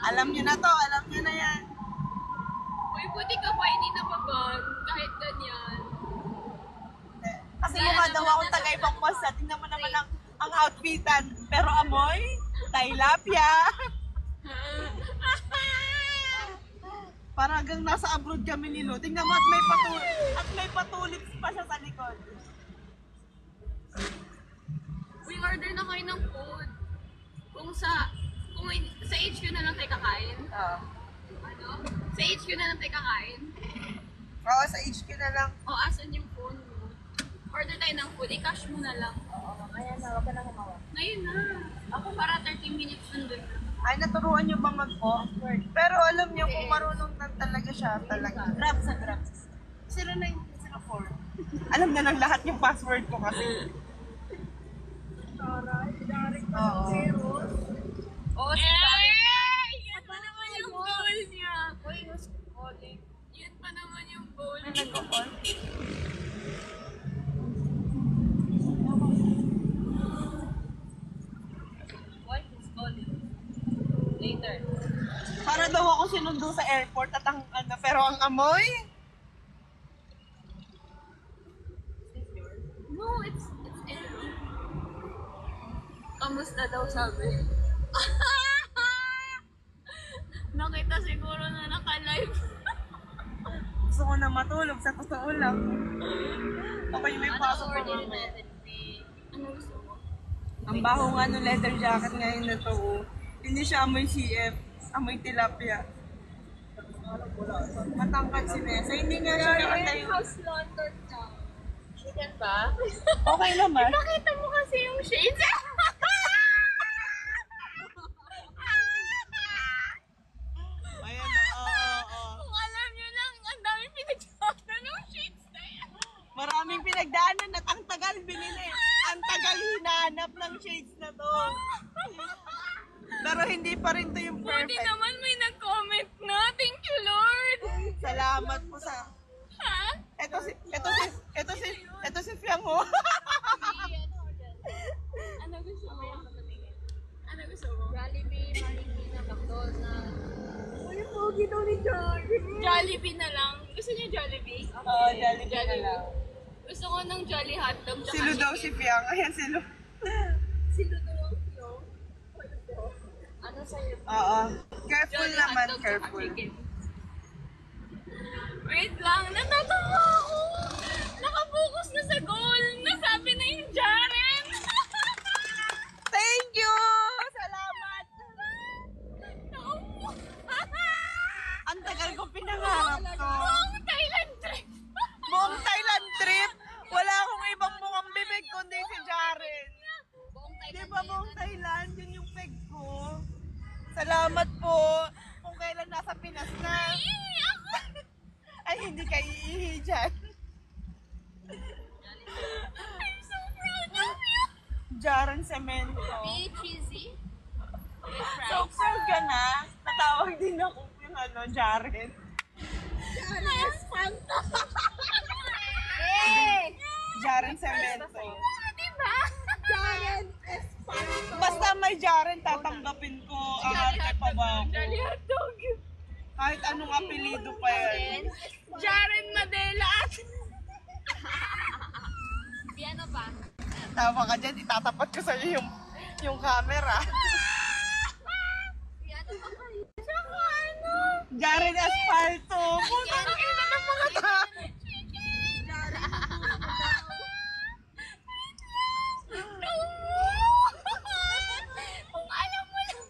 Alam niyo na to, alam niyo na yan. Uy, buti ka pa, hindi na baban. Kahit ganyan. Kasi mukha daw akong taga-ibang bansa. Tingnan mo naman ang outfitan. Pero amoy, tilapia. Para hanggang nasa abroad kami ni Lo. Tingnan mo at may patulips pa siya sa likod. Uy, order na kayo ng food. Kung sa HQ na lang tayo kakain. Ano? Sa HQ na lang tayo kakain. Oo, sa HQ na lang. O, asan yung phone mo? Order tayo ng food, i-cash mo na lang. Oo, kaya na, wag ka na kumawa. Ngayon na. Ako para 30 minutes nandun na. Ay, naturuan niyo ba mag-password? Pero alam niyo kung marunong na talaga siya, talaga. Grab sa grab. 0904. Alam na ng lahat yung password ko kasi. Oo. Oo, yan pa naman yung goal niya. Uy, who's calling? Yan pa naman yung goal May niya. nagko-call? Why who's calling? Later. Para daw ako sinundo sa airport at pero ang amoy? No, it's Ellie. Kamusta daw sabi? Nakita siguro na naka-live. Gusto ko na matulog, sa totoo lang. Okay, may pasok pa order mamaya. natin? Ano gusto mo? Ang baho nga ng leather jacket ngayon na to. Oh. Hindi siya amoy CF, amoy tilapia. Matangkad si Nessa. Hindi nga siya nakatayo. House London na. Chicken ba? Okay naman. Nakita mo kasi yung shades. Ayan na, oo. Kung alam nyo lang, ang dami pinagsasabi ng shades na yan. Maraming pinagdaanan at ang tagal binili. Ang tagal hinahanap ng shades na to. Pero hindi pa rin to yung Buti perfect. naman may nag-comment na. Thank you, Lord. Salamat po sa... Ha? Ito si Fiang ho. Ano gusto mo? Ano gusto mo? Jollibee, Marikina, McDonald's. Uy, pogi daw ni Jollibee. Jollibee na lang. Gusto niyo Jollibee? Oo, Jollibee na lang. Gusto ko ng Jolly Hotdog. tsaka Silo daw si chicken. Fiang. Ayan, silo. Silo daw, no? Ano sa'yo? Oo. Careful Jolly naman, Hotdog tsaka careful. chicken. Wait lang, natatawa ako. Nakapokus na sa goal. Nasabi na yung Jaren. Thank you! Salamat! Ang tagal ko pinangarap to. Buong Thailand trip. Buong Thailand trip, wala akong ibang mukhang bibig kundi si Jaren. mo kung kailan nasa Pinas na. Ay, hindi ka iihi dyan. I'm so proud of you. Jaren Cemento. Be cheesy. So proud ka na. Natawag din ako yung Jaren. Hey! Jaren Cemento. Diba? Jaren Espanto. Basta may Jaren, tatanggapin ko. Ang arte pa ba ako? Jolly hotdog. Kahit anong apelido pa yan. Jaren Madela. Piano pa. Tawa ka dyan, itatapat ko sa'yo yung camera. Piano pa kayo. Saka ano? Jaren Asfalto. Puta na ina ng mga tao. Kung alam mo lang,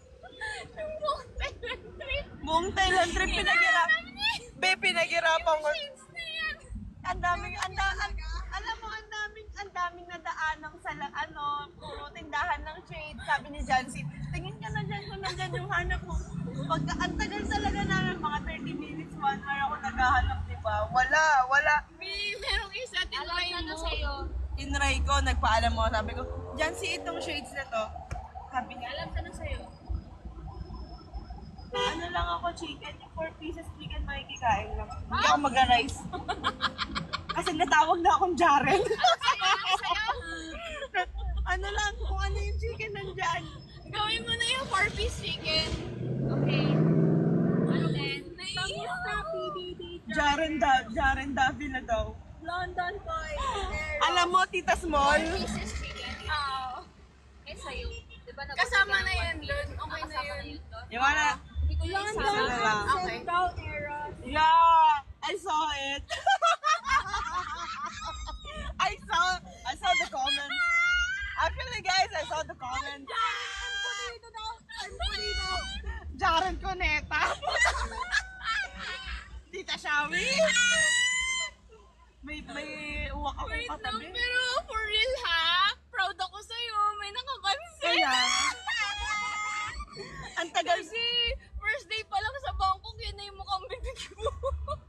yung buong Thailand trip. Buong Thailand trip pinaghirapan. Be, pinaghirapan ko. Ang daming, alam mo, ang daming nadaanan sa, puro tindahan ng shade. Sabi ni Jancy, tingin ka na dyan kung nandyan yung hanap mo. Pagka, ang tagal talaga namin, mga 30 minutes, 1 hour ako naghahanap, diba? Wala. Merong isa, tinry mo. Sa'yo. Tinry ko, nagpaalam mo, sabi ko, Jancy, itong shades na to. Sabi niya, Alam ka na sa'yo. ano lang ako, chicken, yung 4 pieces chicken, makikikain lang. Hindi ako mag-rice. Kasi natawag na akong Jaren. Ano lang, kung ano yung chicken nandyan. Gawin mo na yung 4-piece chicken. Okay. Ano din? Jaren Davi na daw. London boy. Alam mo, Tita Small, 4 pieces chicken. Oo. Eh, sa'yo. Diba kasama na yan doon. Okay na yun. yung wala, Hindi ko yung isama. Ano lang? Okay. yeah, I saw it. I saw the comment. Actually, guys, I saw the comment. Jaren Cuneta. Tita Shawi. May uwak ako Wait lang, katabi. pero for real ha? Proud ako sa'yo. May nakapansin. Kaya, ang tagal. Kasi first day pa lang sa Bangkok, yun na yung mukhang bibig mo.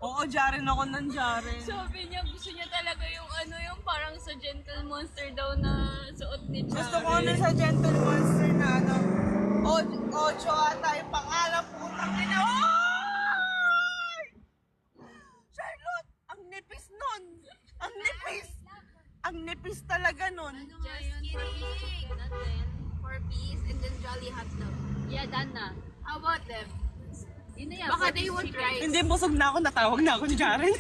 Oo, Jaren ako ng Jaren. Sabi niya, gusto niya talaga yung yung parang sa Gentle Monster daw na suot ni Jaren. Gusto ko sa Gentle Monster na Ocho ata yung pangalan, putang ina. Oy! Charlotte, ang nipis nun. Ang nipis. Ang nipis talaga nun. Just kidding. 4-piece and then Jolly Hotdog. Yeah, done na. How about them? Yun na yan. Baka they won't try. Hindi, busog na ako, natawag na ako ni Jaren.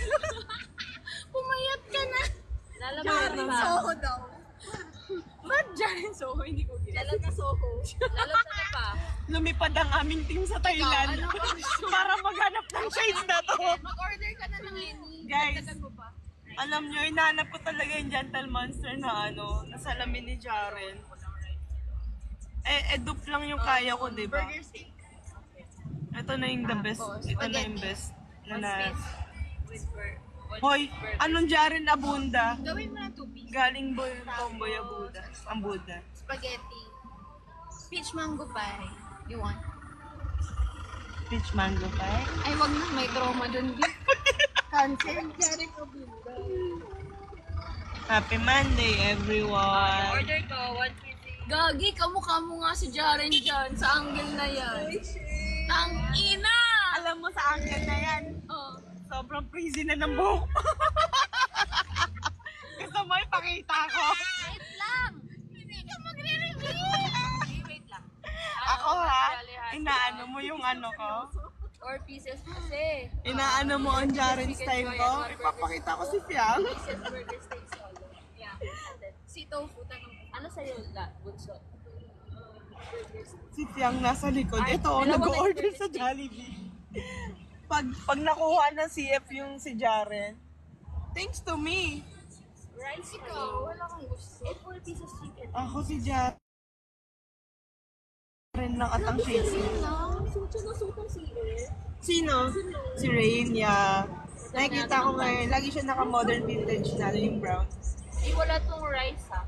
Pumayat ka na. Jaren Soho daw. Ba't Jaren Soho? Hindi ko gila. Lalot na Soho. Lalot na pa. Lumipad ang aming team sa Thailand para maghanap ng shades na to. Mag-order ka na ng any. Guys, Dagdagan mo pa. alam nyo, hinahanap ko talaga yung Gentle Monster na na salamin ni Jaren. Dupe lang yung kaya ko, diba? Burger steak. Ito na yung the best. Ito na yung best. With burger. Hoy, anong Jaren Abunda? Gawin mo na 2-piece. Galing Tomboy Abuda. Ang Buda. Spaghetti. Peach mango pie. You want? Peach mango pie. Ay, wag na. May trauma dun. Cancel. Jaren Abunda. Happy Monday, everyone. Order ko. 1 piece. Gagi, kamukha mo nga si Jaren dyan sa angle na yan. Ang ina! Alam mo sa angle na yan, Oh. sobrang crazy na ng buhok. Gusto mo ipakita ko? Wait lang! Hindi ka magre-reveal! Wait lang. Ako ha, inaano mo yung ko? 4 pieces kasi. Inaano mo ang Jaren style ko? Ipapakita ko si Fiang. Pieces burger steak solo. Yeah. Si tofu, tanong. Ano sa'yo, bunso? Si Fiang nasa likod. Ito, nag-order sa Jollibee. Pag nakuha ng CF yung si Jaren, thanks to me. Rice ikaw, wala kang gusto. 4 pieces chicken. Ako si Jaren lang at ang shades niya. Sino? Si Rain, yeah. Nakikita ko ngayon, lagi siya naka-modern vintage na yung brown. Eh, wala tong rice ha.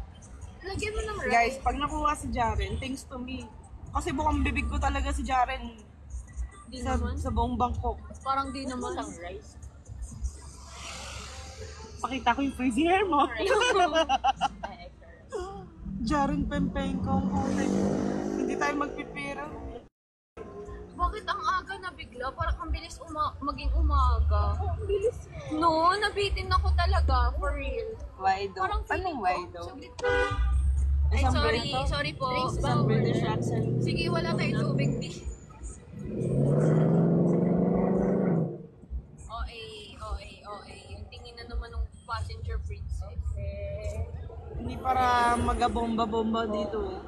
Lagyan mo ng rice. Guys, pag nakuha si Jaren, thanks to me. Kasi bukang bibig ko talaga si Jaren. Di naman. Sa buong Bangkok. Parang di naman. Sunrise. Pakita ko yung crazy hair mo. Jaren Pempeng kong hindi tayo magpipira. Bakit ang aga na bigla? Parang ang bilis maging umaga. Ang bilis. No, nabitin ako talaga. For real. Why do? Parang Anong why do? Saglit lang. Ay, Isang sorry. Brito? Sorry po. Isang British accent. Sige, wala tayong tubig di. OA. Yung tingin na naman ng passenger princess. Hindi para magabomba-bomba dito.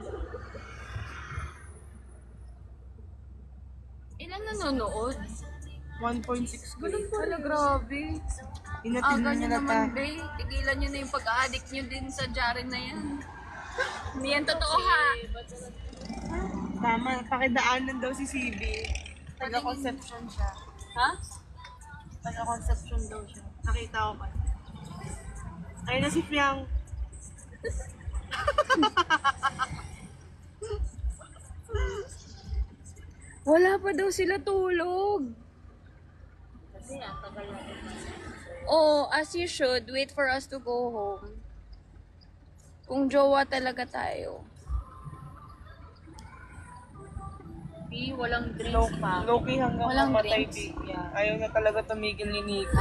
Ilan nanonood? 1.6 Ganun pala, grabe. Inatin Aga na nyo nila ta. naman, be. Tigilan nyo na yung pag-addict nyo din sa Jaren na yan. Hindi yan totoo, ha? Tama, pakidaanan daw si CB. Taga-conception siya. Ha? Taga-conception daw siya. Nakita ko pa. Ayun na si Fiang. Wala pa daw sila tulog. Oh, as you should, wait for us to go home. Kung jowa talaga tayo. Walang drinks pa. Loki hanggang Walang mamatay, drinks. B. Yeah. Ayaw na talaga tumigil ni Nico.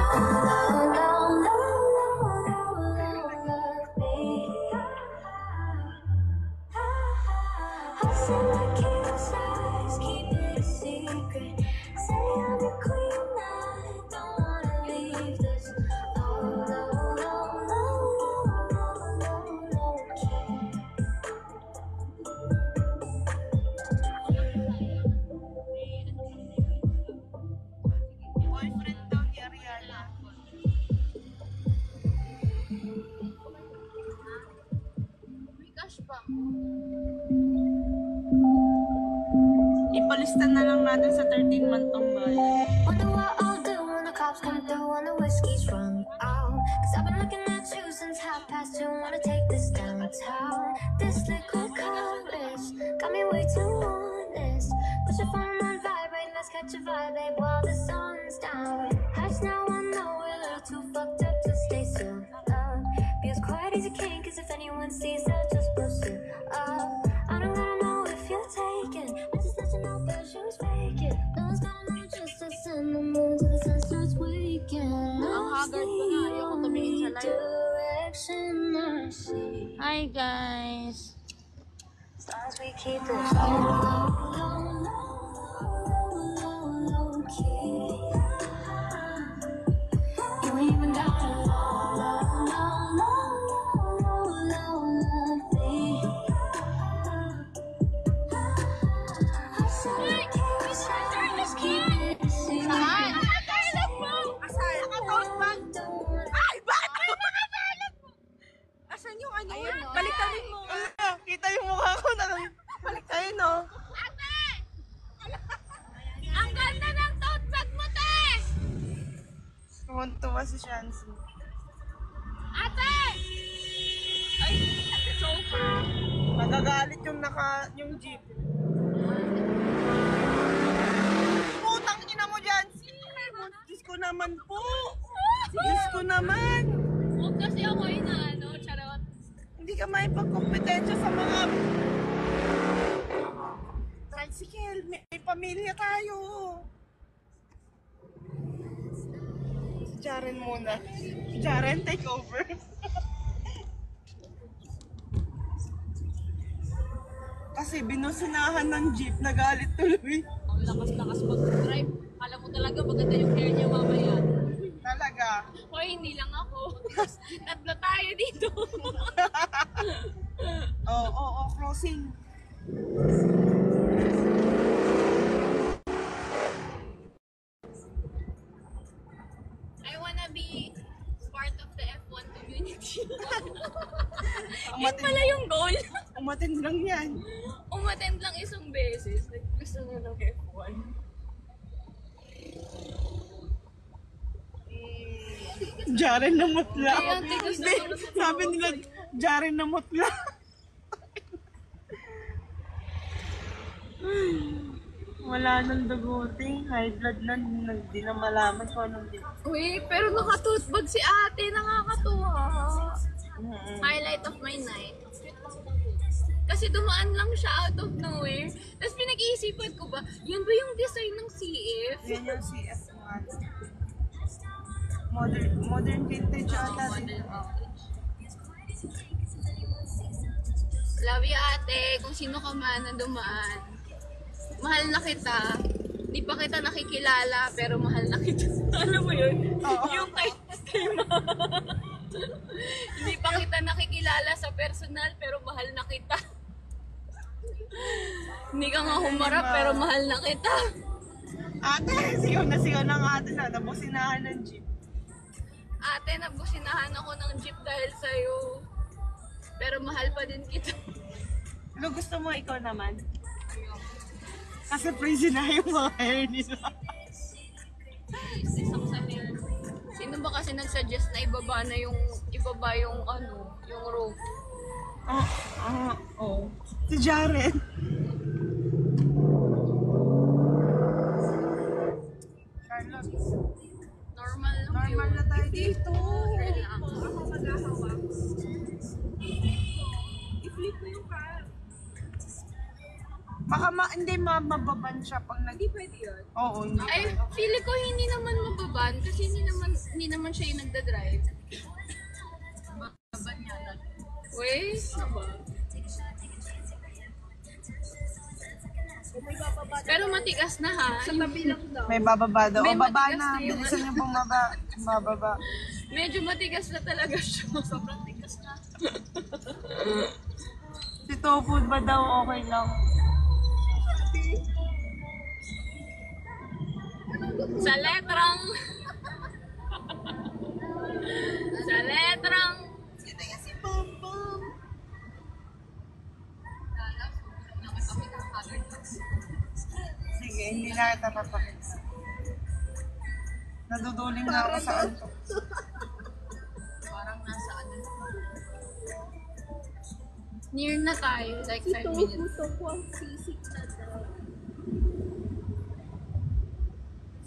Boyfriend daw ni Ariana. May cash pa. Ipalista na lang natin sa 13-month ang bayan. Wonder what I'll do when the cops come through and the whiskey's run out. Cause I've been looking at you since 2:30. Wanna take this downtown. This liquid courage got me way too honest. Put your phone on vibrate, let's catch a vibe, babe, while the sun's down. Hush now, I know we're a little too fucked up to stay still. Be as quiet as you can, cause if anyone sees that, just bust it up. I don't gotta know if you're taken. I just let you know that she was faking. No one's gonna know just us in the moon till the sun starts waking. Ang haggard ko na. Ayoko tumingin sa live. Direction I see. Hi, guys. Stars we keep it low, low, low, low key. You ain't even got to Asan yung ano? Baliktarin mo. Kita yung mukha ko na. Ayun o. Ang ganda ng tote bag mo, te! Tuwan-tuwa si Shansi. Ate! Ay, sofa. Magagalit yung jeep. Putang ina mo dyan. Diyos ko naman po. Diyos ko naman. Huwag kasi ako inaano, charot. Hindi ka maipagkompetensya sa mga tricycle. May pamilya tayo. Si Jaren muna. Si Jaren, take over. Kasi binusinahan ng jeep, nagalit tuloy. Ang lakas-lakas mag-drive. Alam mo talaga maganda yung hair niya mamaya. Talaga. Hoy, hindi lang ako. Tatlo tayo dito. Oo, crossing. I wanna be part of the F1 community. Yun pala yung goal. Umatin lang yan. Umattend lang isang beses. Gusto na ng F1. Jaren na mutla. Ay, ate, gusto Hindi, ko na sa sabi nila, Jaren na mutla. Wala nang duguting, high blood na, hindi na malaman kung anong din. Uy, pero nakatutbag si ate, nakakatuwa. Highlight of my night. Kasi dumaan lang siya out of nowhere. Tapos pinag-iisipan ko ba, yun ba yung design ng CF? Yan yung CF nga. Modern vintage ata din. Love you ate, kung sino ka man na dumaan. Mahal na kita. Di pa kita nakikilala, pero mahal na kita. Alam mo yun? Yung kay Ma. Hindi pa kita nakikilala sa personal, pero mahal na kita. Hindi ka nga humarap, pero mahal na kita. Ate, sigaw ng ate na, nabusinahan ng jeep. Ate, nabusinahan ako ng jeep dahil sa'yo. Pero mahal pa din kita. Ano gusto mo ikaw naman? Kasi crazy na yung mga hair nila. Sino ba kasi nag-suggest na ibaba yung ano, yung rope? Oh. Si Jaren. Charlotte. Normal na tayo dito. Relax. Ako maghahawak. I-flip mo yung car. Baka hindi mababan siya pag Hindi pwede yun. Oo, hindi. Ay, feeling ko hindi naman mababan kasi hindi naman siya yung nagda-drive. Mababan niya lang. Wait, pero matigas na ha. Sa tabi lang daw. May bababa daw. May O, baba matigas na. na yung Bilisan niyo bumaba. Bababa. Medyo matigas na talaga siya. Sobrang tigas na. Si Tofu ba daw okay lang? Sa letrang Ito yan si Bum Bum. Sige, hindi na kita papakita. Naduduling na ako sa anto. parang nasa ano. Near na tayo, like 5 minutes. Gusto ko ang sisig na daw.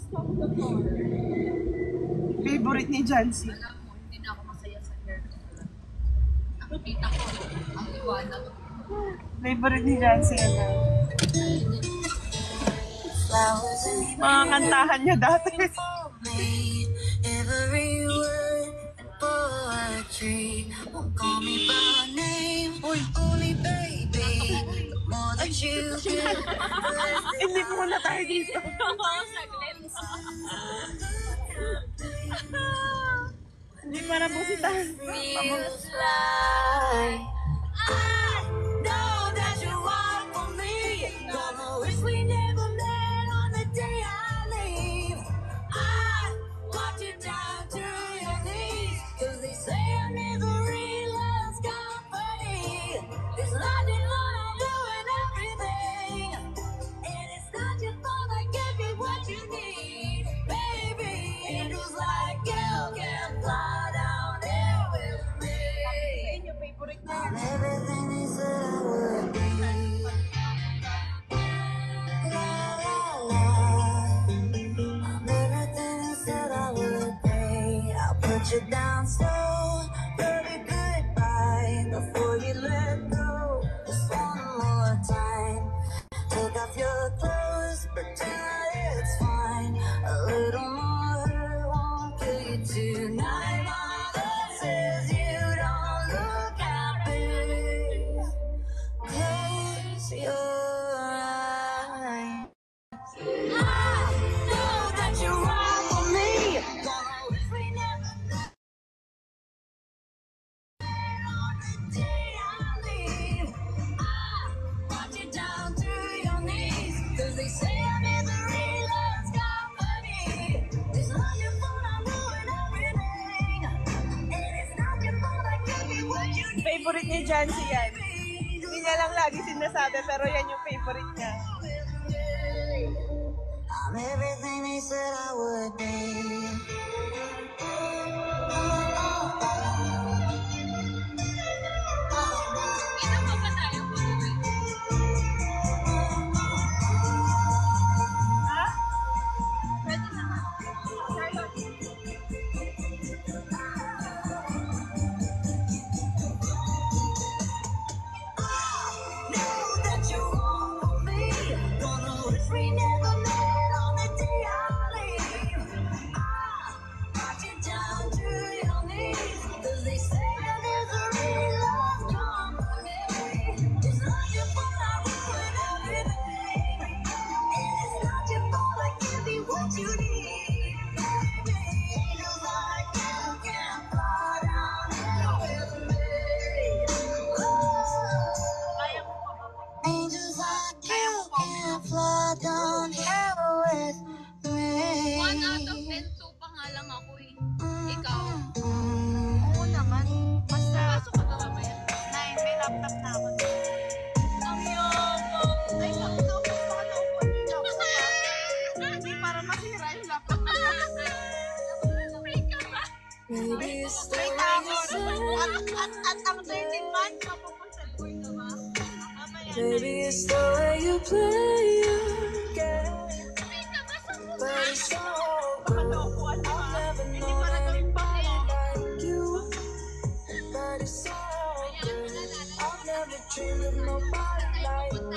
Stop the car. Favorite ni Jancy. Alam mo, hindi na ako masaya sa hair ko. Nakikita ko ang liwanag. Favorite ni Jancy. Mga kantahan niya dati. Every word and poetry won't call me by name. Only baby, the more that you give, Hindi ko na tayo dito. Hindi para busitan. feels like I know that you want for me. Gonna wish we never met on the day I leave. I want you down to your knees, 'cause they say I never realized company. There's nothing wrong, I'm doing everything, and it's not your fault I give you what you need, baby. Angels like you can fly down here with me. I'm everything they said I would be. La la la. I'm everything they said I would be. I'll put you down slow, baby, goodbye before you let go. Just one more time. Take off your clothes, pretend that it's fine. A little more hurt won't kill you tonight. My love says you don't look happy. Close your eyes. I know that you're right for me. Gonna wish we never met on the day I leave. I want you down to your knees, 'cause they say I never realized company. It's not your fault I'm doing everything, and it's not your fault I give you what you need. Favorite ni Jancy yan. Hindi niya lang lagi sinasabi, pero yan yung favorite niya. I'm everything they said I would be. Ito pa ba tayo? At ang 13 months, mapupunta ka ba? Mamaya na. Baby, it's the way you play your game. But it's so good. I've never known anybody like you. But it's so good. I've never dreamed of nobody like you.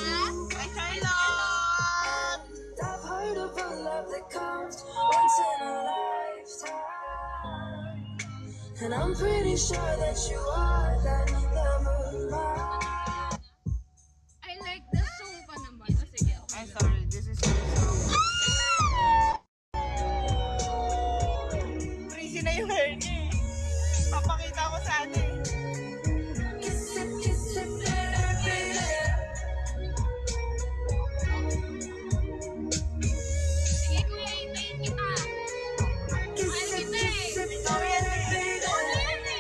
Ay, Charlotte! I've heard of a love that comes once in a lifetime. And I'm pretty sure that you are that love of mine. I like the song pa naman. O sige, okay. Ay, sorry. This is Freezy na yung hair niya eh. Papakita ko sa ano eh. Kiss it, baby. Sige, kuya, hintayin kita. Mahal kita eh. Ikaw yan eh.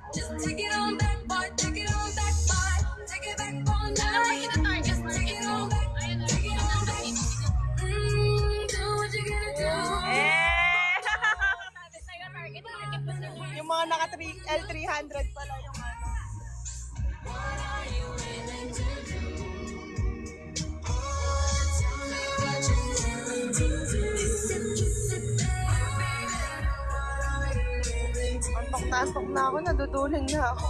Just take it on back, boy. Take it on back, boy. Take it back all night. Just take it on back. Take it on back. Do what you gotta do. Yung mga naka L300 pala yung ano. Antok na ako, naduduling na ako.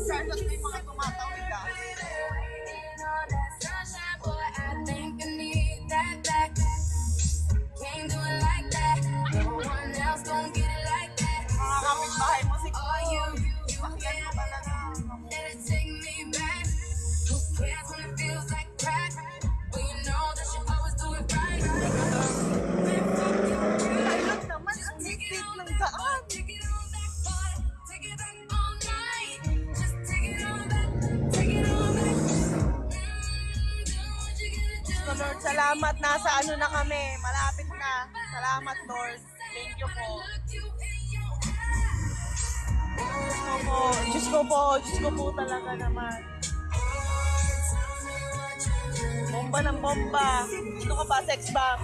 Charlotte, may mga tumatawid ka. Mga kapitbahay mo siguro. Bakyan mo talaga. Charlotte naman, ang higpit ng daan. So Lord, salamat. Nasa ano na kami. Malapit na. Salamat, Lord. Thank you po. Diyos ko po talaga naman. Bomba ng bomba. Dito ka ba, sex bomb?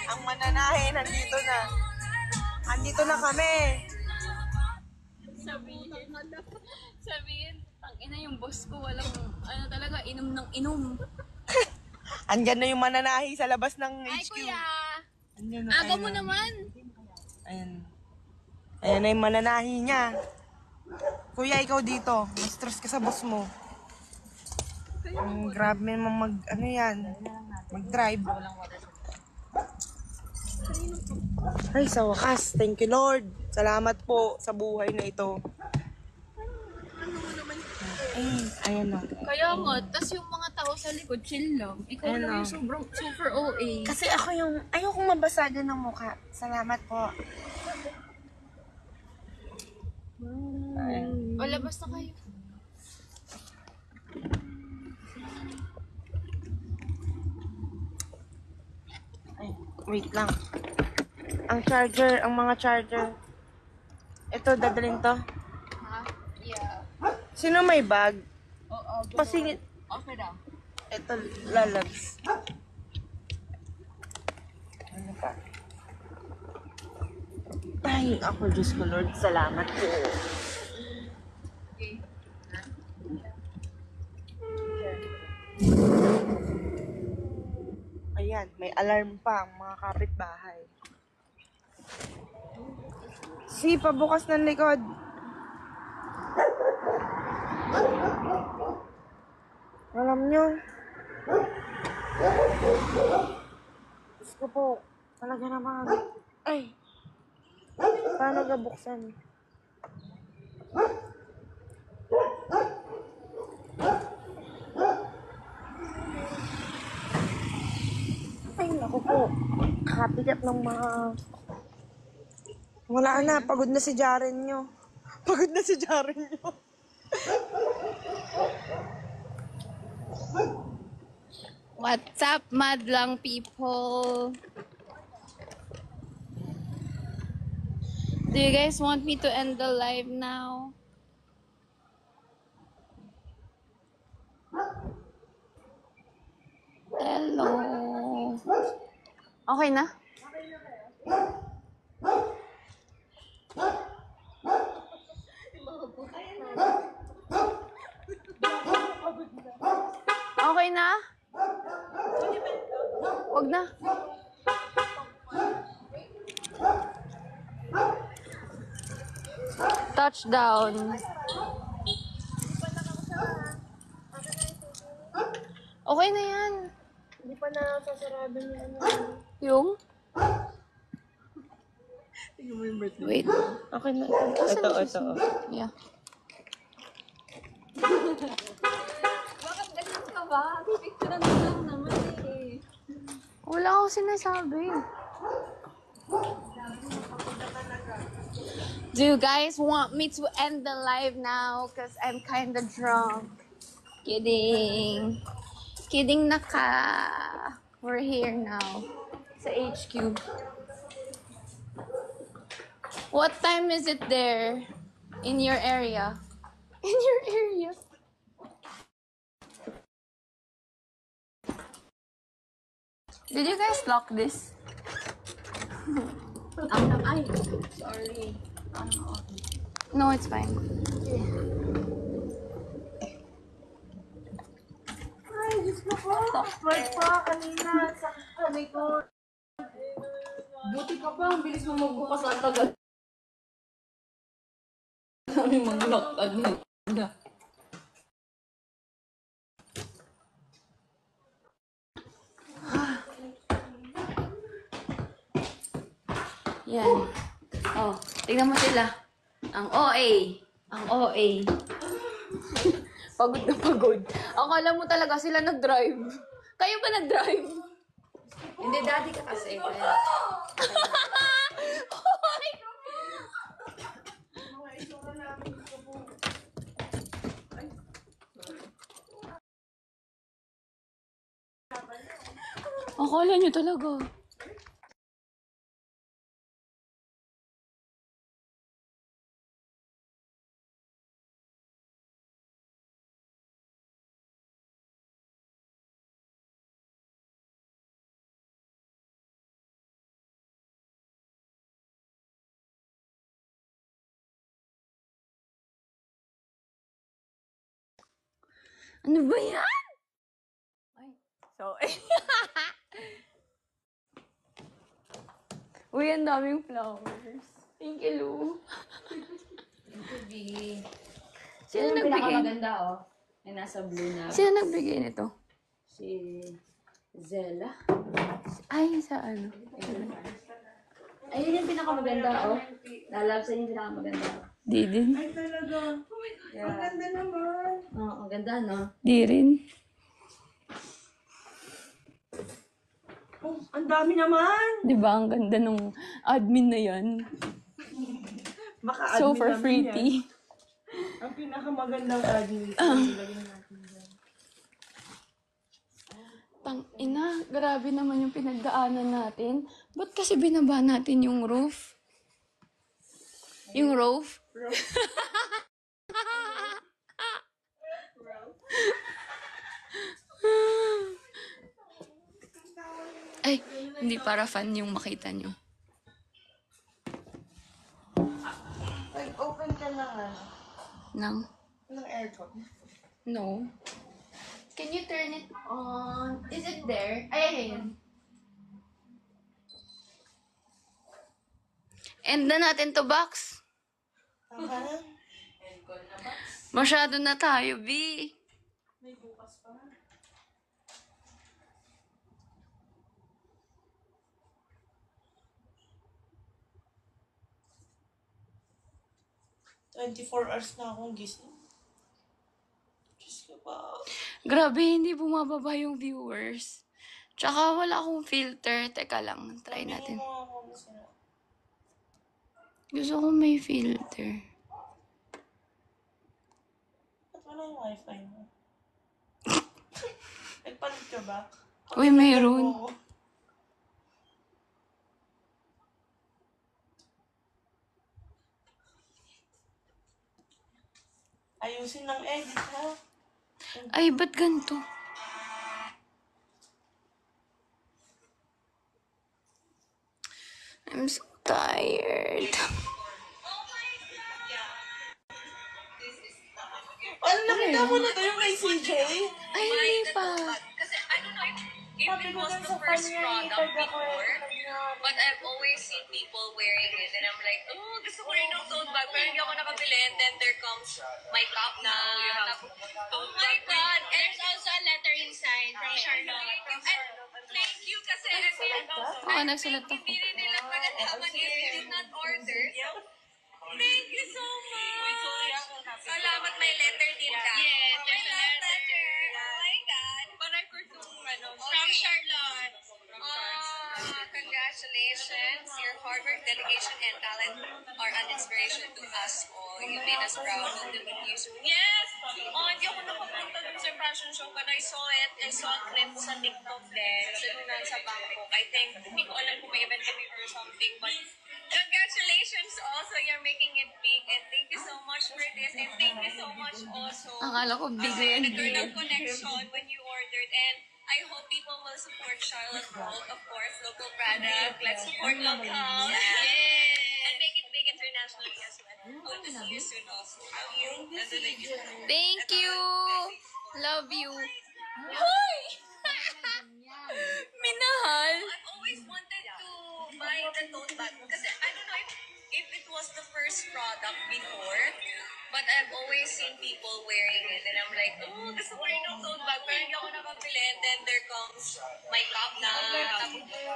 Ang mananahe, nandito na. Andito na kami. Sabihin, tangina yung boss ko, walang, ano talaga, inom ng inom. Andyan na yung mananahe sa labas ng Ay, HQ. kuya! Andyan na, Aga ayun mo na. naman! Ayan. Ayan na yung mananahe niya. Kuya, ikaw dito. May stress ka sa boss mo. Grabe naman ano yan, mag-drive. Ay, sa wakas. Thank you, Lord. Salamat po sa buhay na ito. Ay, ayan na. Kaya nga, tas yung mga tao sa likod, chill lang. Ikaw Ayun lang na. yung sobrang, super OA. Kasi ako yung, ayokong mabasado ng mukha. Salamat po. O, labas na kayo. Ay, wait lang. Ang charger, ang mga charger. Ito, dadalhin to. Ha? Yeah. Sino may bag? Oo, Pasingit. okay daw. Ito, lalabs. Ano pa? Ay, ako, Diyos ko, Lord. Salamat po. Okay. Ayan, may alarm pa ang mga kapitbahay. Si, pabukas ng likod. Alam nyo. Diyos ko po, talaga naman. Ay, paano gabuksan? Oh, kapigat ng mga... Wala na, pagod na si Jaren nyo. Pagod na si Jaren nyo. What's up, madlang people? Do you guys want me to end the live now? Hello. Okay na? Okay na? Wag na. Touchdown. Okay na yan. Hindi pa na sasarado niya. Yung? Wait. Okay na. Ito. Yeah. Bakit ganyan ka ba? Picture na lang naman eh. Wala akong sinasabi. Do you guys want me to end the live now? Because I'm kind of drunk. Kidding. Kidding na ka. We're here now. Sa HQ. What time is it there? In your area? In your area? Did you guys lock this? Ay, sorry. No, it's fine. Ay, Diyos ko po. Takpad pa kanina. Sa kamay ko. Buti ka pa, ang bilis mo magbukas ang tagal. Kami mag-lock na. Yan. Oh, tingnan mo sila. Ang OA. Ang OA. Pagod na pagod. Akala mo talaga sila nag-drive. Kayo ba nag-drive? Hindi, daddy ka kasi. Akala nyo talaga. Ano ba yan? Ay, sorry. Uy, ang daming flowers. Thank you, Lou. Sino nagbigay? Pinakamaganda, oh. Ay, nasa blue na. Sino nagbigay nito? Si Zella. Ay, sa ano? Ayun yung pinakamaganda, oh. Lalab sa yung pinakamaganda. Di din. Ay, talaga. Ang ganda naman. Oo, ang ganda, no? Di rin. Oh, ang dami naman. Di ba? Ang ganda nung admin na yan. Baka So, admin for namin free yan. tea. Ang pinakamagandang admin. Ilagay natin dyan. Tang ina, grabe naman yung pinagdaanan natin. Ba't kasi binaba natin yung roof? Yung roof? Ay, hindi para fun yung makita nyo. Open ka ng Nang? ng aircon. No. Can you turn it on? Is it there? Ay, ayan. End na natin to, box. Tama na. Masyado na tayo, B. May bukas pa. 24 hours na akong gising. Diyos ko ba? Grabe, hindi bumababa yung viewers. Tsaka wala akong filter. Teka lang, try Sabihin natin. mo nga kung sino. Gusto ko may filter. Ba't wala yung wifi mo? Nagpalit ka ba? Uy, mayroon. Oo. Ayusin ng edit, ha? Ay, ba't ganito? I'm so tired. Ano, nakita mo na to yung kay CJ? Ay, hindi pa. Kasi I don't know if Sabi it ko was dun the sa first kanya, product itag ako before. eh. But I've always seen people wearing it and I'm like, oh, gusto ko rin ng tote bag pero hindi ako nakabili. And then there comes my cup na tote bag. God! And there's also a letter inside from Charlotte. And thank you kasi I feel Oo, nagsulat ako. hindi rin nila malalaman if you did not order. Thank you so much! Salamat, may letter din ka. Yes, there's a letter. Oh my God. Panay ko itong from Charlotte. Congratulations. Your hard work, dedication, and talent are an inspiration to us all. You made us proud of the news. Yes! Oh, hindi ako nakapunta dun sa fashion show but I saw it. I saw a clip sa TikTok din. Sa Bangkok. I think, hindi ko alam kung may event kami or something but congratulations also. You're making it big and thank you so much for this and thank you so much also. Akala ko bigay and Nagkaroon ng bigay. connection when you ordered and I hope people will support Charlotte Gold, of course, local product. Let's support local. Yes. And make it big internationally as well. Hope to see you soon also. Love you. Thank you! Love you. Minahal. I've always wanted to buy the tote bag kasi I don't know if it was the first product before, but I've always seen people wearing it and I'm like, oh, gusto ko rin ng tote bag pero hindi ako nakabili. And then there comes my cup na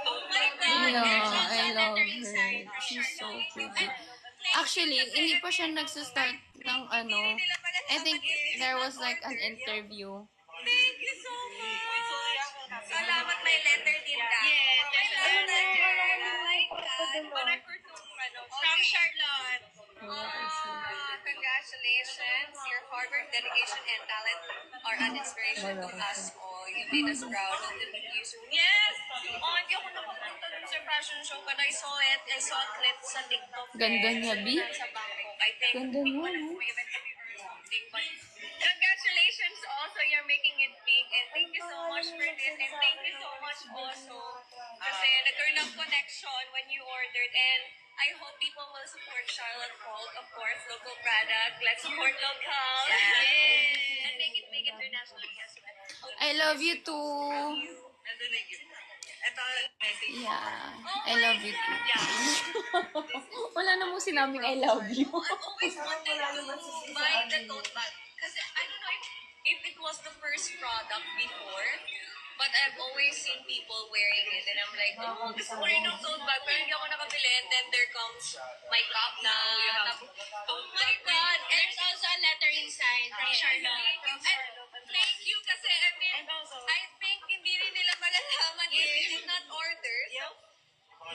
oh my God, Yeah, there's also I a love letter her. inside from She's so Charlotte. cute. And Actually, hindi pa siya nagsa-start ng ano. I think there was like an interview. thank you so much. Salamat, may letter din ka. Yes, there's a letter. Oh my God. Panay ko itong from Charlotte. Congratulations. Your hard work, dedication, and talent are an inspiration to us all. You made us proud of the news. Yes! Oh, hindi ako nakapunta dun sa fashion show but I saw it. I saw a clip sa TikTok. Ganda niya, B. Sa Bangkok. I think, Ganda hindi ko niya, alam no? kung may event kami or something but congratulations also. You're making it big and thank you so much for this and thank you so much also kasi nagkaroon ng connection when you ordered and I hope people will support Charlotte Gold, of course, local product. Let's support local. Yes. And make it big internationally as well. I love you too. Yeah, I love you too. Wala namang sinabing I love you. I've always wanted to buy the tote bag kasi I don't know if it was the first product before, but I've always seen people wearing it and I'm like, oh, gusto ko rin ng tote bag pero hindi ako nakabili. And then there comes my cup na oh my God. And there's also a letter inside from Charlotte. And thank you kasi I think hindi rin nila malalaman if you did not order. So,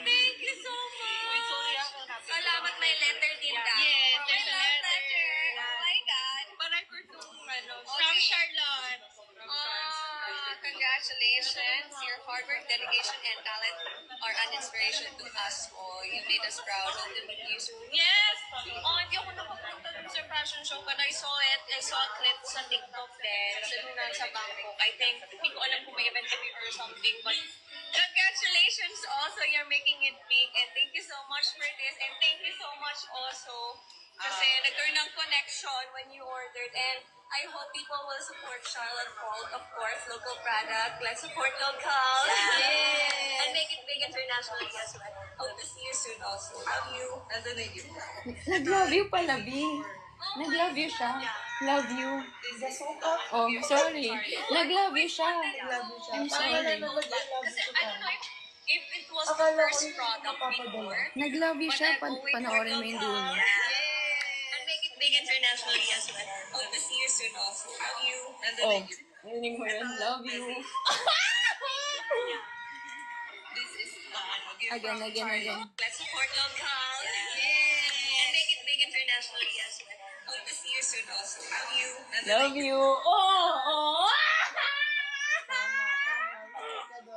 thank you so much. Salamat, may letter din ka. Yes, there's a letter. Oh my God. Panay ko itong from Charlotte. Congratulations. Your hard work, dedication, and talent are an inspiration to us all. You made us proud of the news. Yes! Oh, hindi ako nakapunta dun sa fashion show but I saw it. I saw a clip sa TikTok din. Sa Bangkok. I think, hindi ko alam kung may event kami or something but congratulations also. You're making it big and thank you so much for this and thank you so much also kasi nagkaroon ng connection when you ordered and I hope people will support Charlotte Gold, of course, local product. Let's support local. Yes. And make it big internationally as well. Hope to see you soon also. Love you. Nag-love you pala, B. Nag-love you siya. Love you. Oh, sorry. Nag-love you siya. I'm sorry. Kasi I don't know if it was the first product before. Nag-love you siya. Panoorin mo yung dulo. And make it big internationally as well. Hope to see you soon also. Love you. Oh, narinig mo yun. Love you. Again. Let's support local. And make it big internationally as well. Hope to see you soon also. Love you. Oh!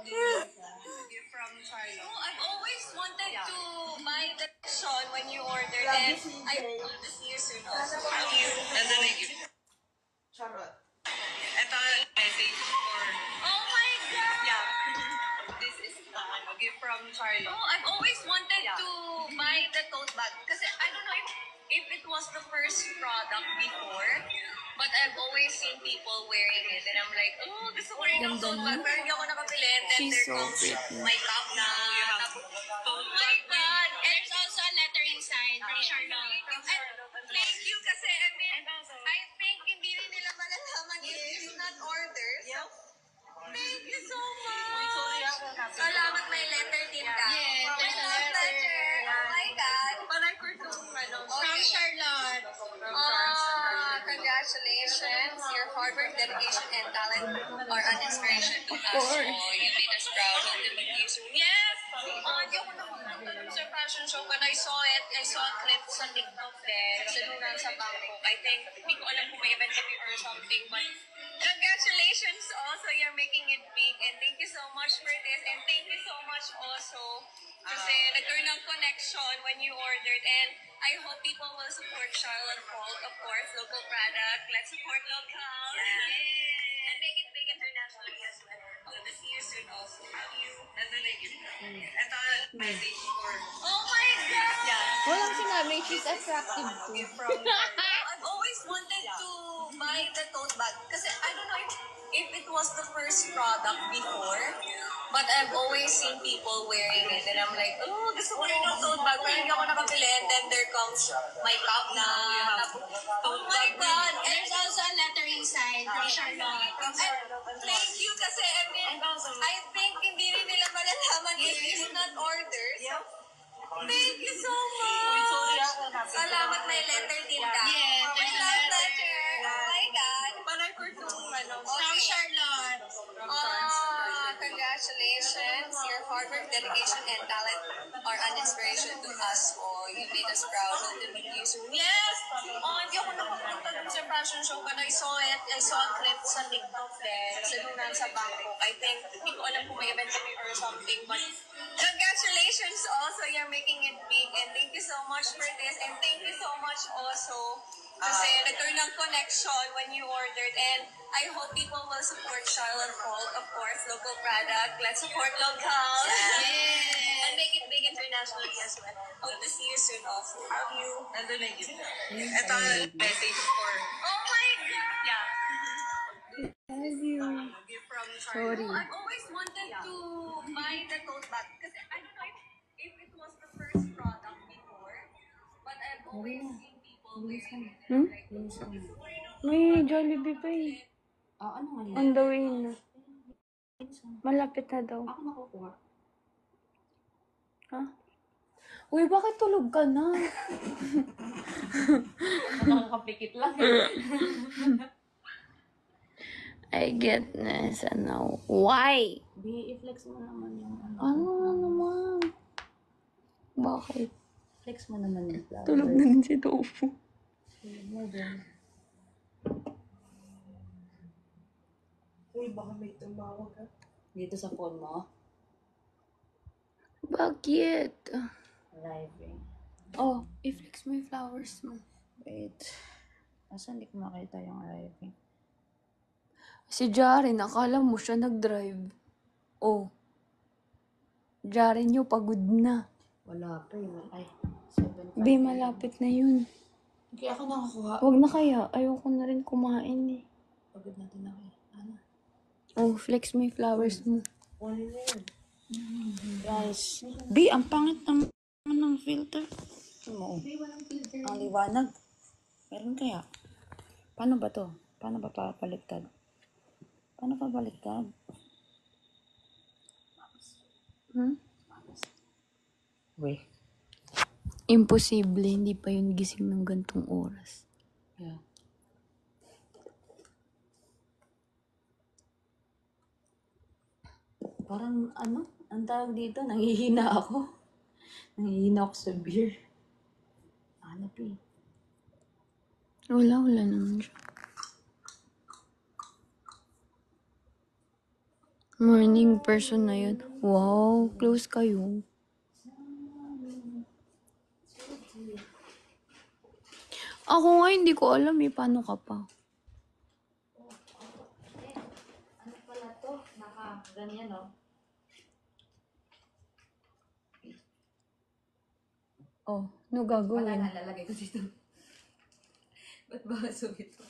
You're from Charlotte. Oh, I've always wanted to buy the Sean when you ordered and I hope to see you soon also. Love you. And then I give. Charot. Ito, message for... Oh my God! Yeah. This is a gift from Charlotte. Oh, I've always wanted to buy the tote bag. Kasi I don't know if it was the first product before, but I've always seen people wearing it. And I'm like, oh, gusto ko rin ng tote bag. Pero hindi ako nakabili. And then She's there so comes pretty. my cup na. Oh my God! And there's also a letter inside. Pretty Charlotte. Thank you kasi I think hindi rin nila malalaman if it's not ordered. So, thank you so much. Salamat, may letter din ka. Yes, there's a letter. Oh my God. Parang from Charlotte. Congratulations. Your hard work, dedication, and talent are an inspiration to us all. You made us proud. Hope to meet you soon. Yes! Hindi ako nakapunta dun sa fashion show. When I saw it, I saw a clip sa TikTok din. Kasi nung nasa Bangkok, I think, hindi ko alam kung may event kami or something, but congratulations also. You're making it big. And thank you so much for this. And thank you so much also kasi nagkaroon ng connection when you ordered. And I hope people will support Charlotte Folk, of course, local product. Let's support local. And make it big internationally as well. Hope to see you soon also. Love you. And then I give. Ito, message for... Oh my God! Yeah. Walang sinabi, she's attractive too. I've always wanted to buy the tote bag kasi I don't know if it was the first product before, but I've always seen people wearing it and I'm like, oh, gusto ko rin ng tote bag pero hindi ako nakabili. And then there comes my cup na. Oh my God! And there's also a letter inside. Pretty Charlotte. And thank you kasi I think hindi rin nila malalaman if it's not ordered. So, thank you so much. Salamat, may letter din ka. Yes, there's a letter. Oh my God. Parang from Charlotte. Congratulations. Your hard work, dedication, and talent are an inspiration to us all. You made us proud. Hope to meet you soon. Yes! Hindi ako nakapunta dun sa fashion show but I saw it. I saw a clip sa TikTok din. Kasi nung nasa Bangkok, I think, hindi ko alam kung may event kami or something, but congratulations also. You're making it big. And thank you so much for this. And thank you so much also kasi nagkaroon ng connection when you ordered. And I hope people will support Charlotte Folk, of course, local product. Let's support local. And make it big internationally as well. Hope to see you soon also. Love you. And then I give. Ito, message for... Oh my God! Yeah. Love you. Gift from Sorry. Charlotte. I've always wanted to buy the tote bag kasi I don't know if it was the first product before, but I've always seen people wearing it. Hmm? May Jollibee pa eh. ano nga yan? On the way na. Malapit na daw. Ako nakukuha. Ha? Uy, bakit tulog ka na? Nakakapikit lang. I get this, ano. Why? I-flex mo naman yung ano. Ano na naman? Bakit? Flex mo naman yung flower. Tulog na din si Tofu. Tulog mo din. Uy, baka may tumawag ka. Dito sa phone mo. Bakit? Live eh. Oh, i-flex mo yung flowers mo. Wait. Asa hindi ko makita yung live eh. Si Jaren, akala mo siya nag-drive. Oh. Jaren nyo, pagod na. Wala pa yun. Ay, 7:05. Be, malapit na yun. Kaya ako nakakuha. Huwag na kaya. Ayoko na rin kumain eh. Pagod natin ako eh. Ano? Oh, flex mo yung flowers mo. Guys. Be, ang pangit naman ng filter. Mo. Ang liwanag. Meron kaya? Paano ba to? Paano ba papaliktad? Paano pa baliktad? Hmm? Wait. Imposible, hindi pa yun gising ng gantong oras. Yeah. Parang ano, ang tawag dito, nanghihina ako. Nanghihina ako sa beer. Hanap eh. Wala naman siya. Morning person na yun. Wow, close kayo. Ako nga hindi ko alam eh, paano ka pa? Ano pala to? Ganyan oh. Oh, ano gagawin? Wala na, lalagay ko dito. Ba't ba masugit ko?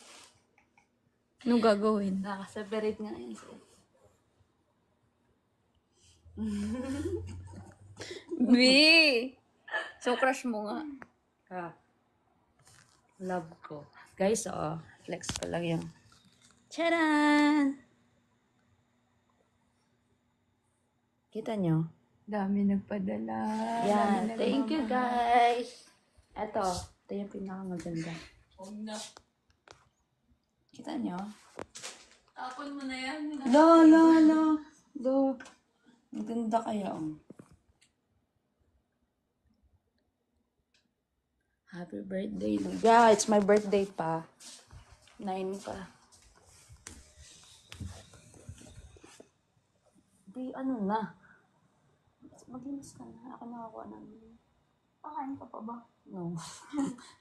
Ano gagawin? Nakaseparate nga yun. B! So, crush mo nga. Love ko. Guys, flex ko lang yung charan! Kita nyo? Dami nagpadala. Yan. Thank you, guys. Ito yung pinakamaganda. Kita nyo? Tapon mo na yan. Do. Ang ganda kaya, Happy birthday, Lu. Yeah, it's my birthday pa. 9 pa. Di, ano na? Maglinis ka na. Ako nakakuha namin. Pakain ka pa ba? No.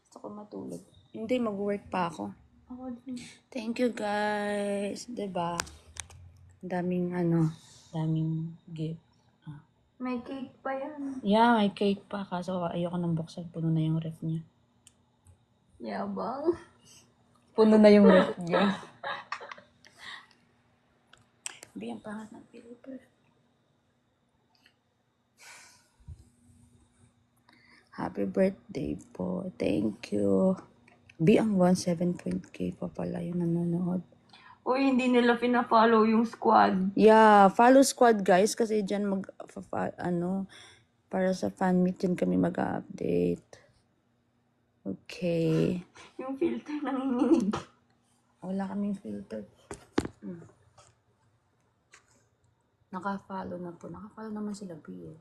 Gusto ko matulog. Hindi, mag-work pa ako. Thank you, guys. Diba? Daming gift. May cake pa yan. Yeah, may cake pa. Kaso ayoko nang buksan. Puno na yung ref niya. Yabang. Puno na yung ref niya. Biyang pangat ng paper. Happy birthday po. Thank you. Ang 17.k pa pala yung nanonood. Uy, hindi nila pina-follow yung squad. Yeah, follow squad guys kasi dyan para sa fan meet dyan kami mag-update. Okay. Yung filter nanginginig. Wala kaming filter. Naka-follow na po. Naka-follow naman sila B eh.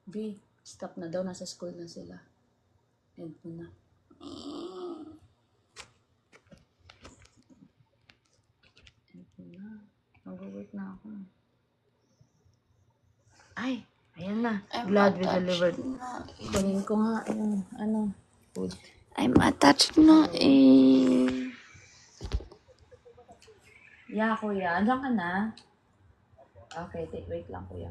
B, stop na daw. Nasa school na sila. End mo na. Mag-work na ako. Ay, ayan na. Glad we delivered. Kunin ko nga yung food. I'm attached na eh. Yeah, kuya. Andiyan ka na? Okay, wait lang, kuya.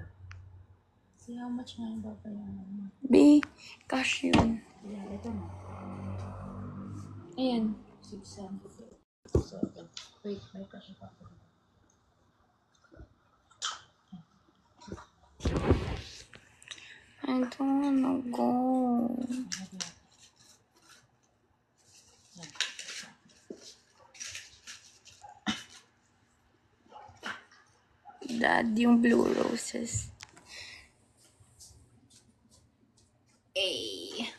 See how much nga yung babayaran mo? B, cash yun. Yeah, ito na. Ayan. 677. Wait, may cash pa ako. I don't wanna go. Dad, yung blue roses. Ay.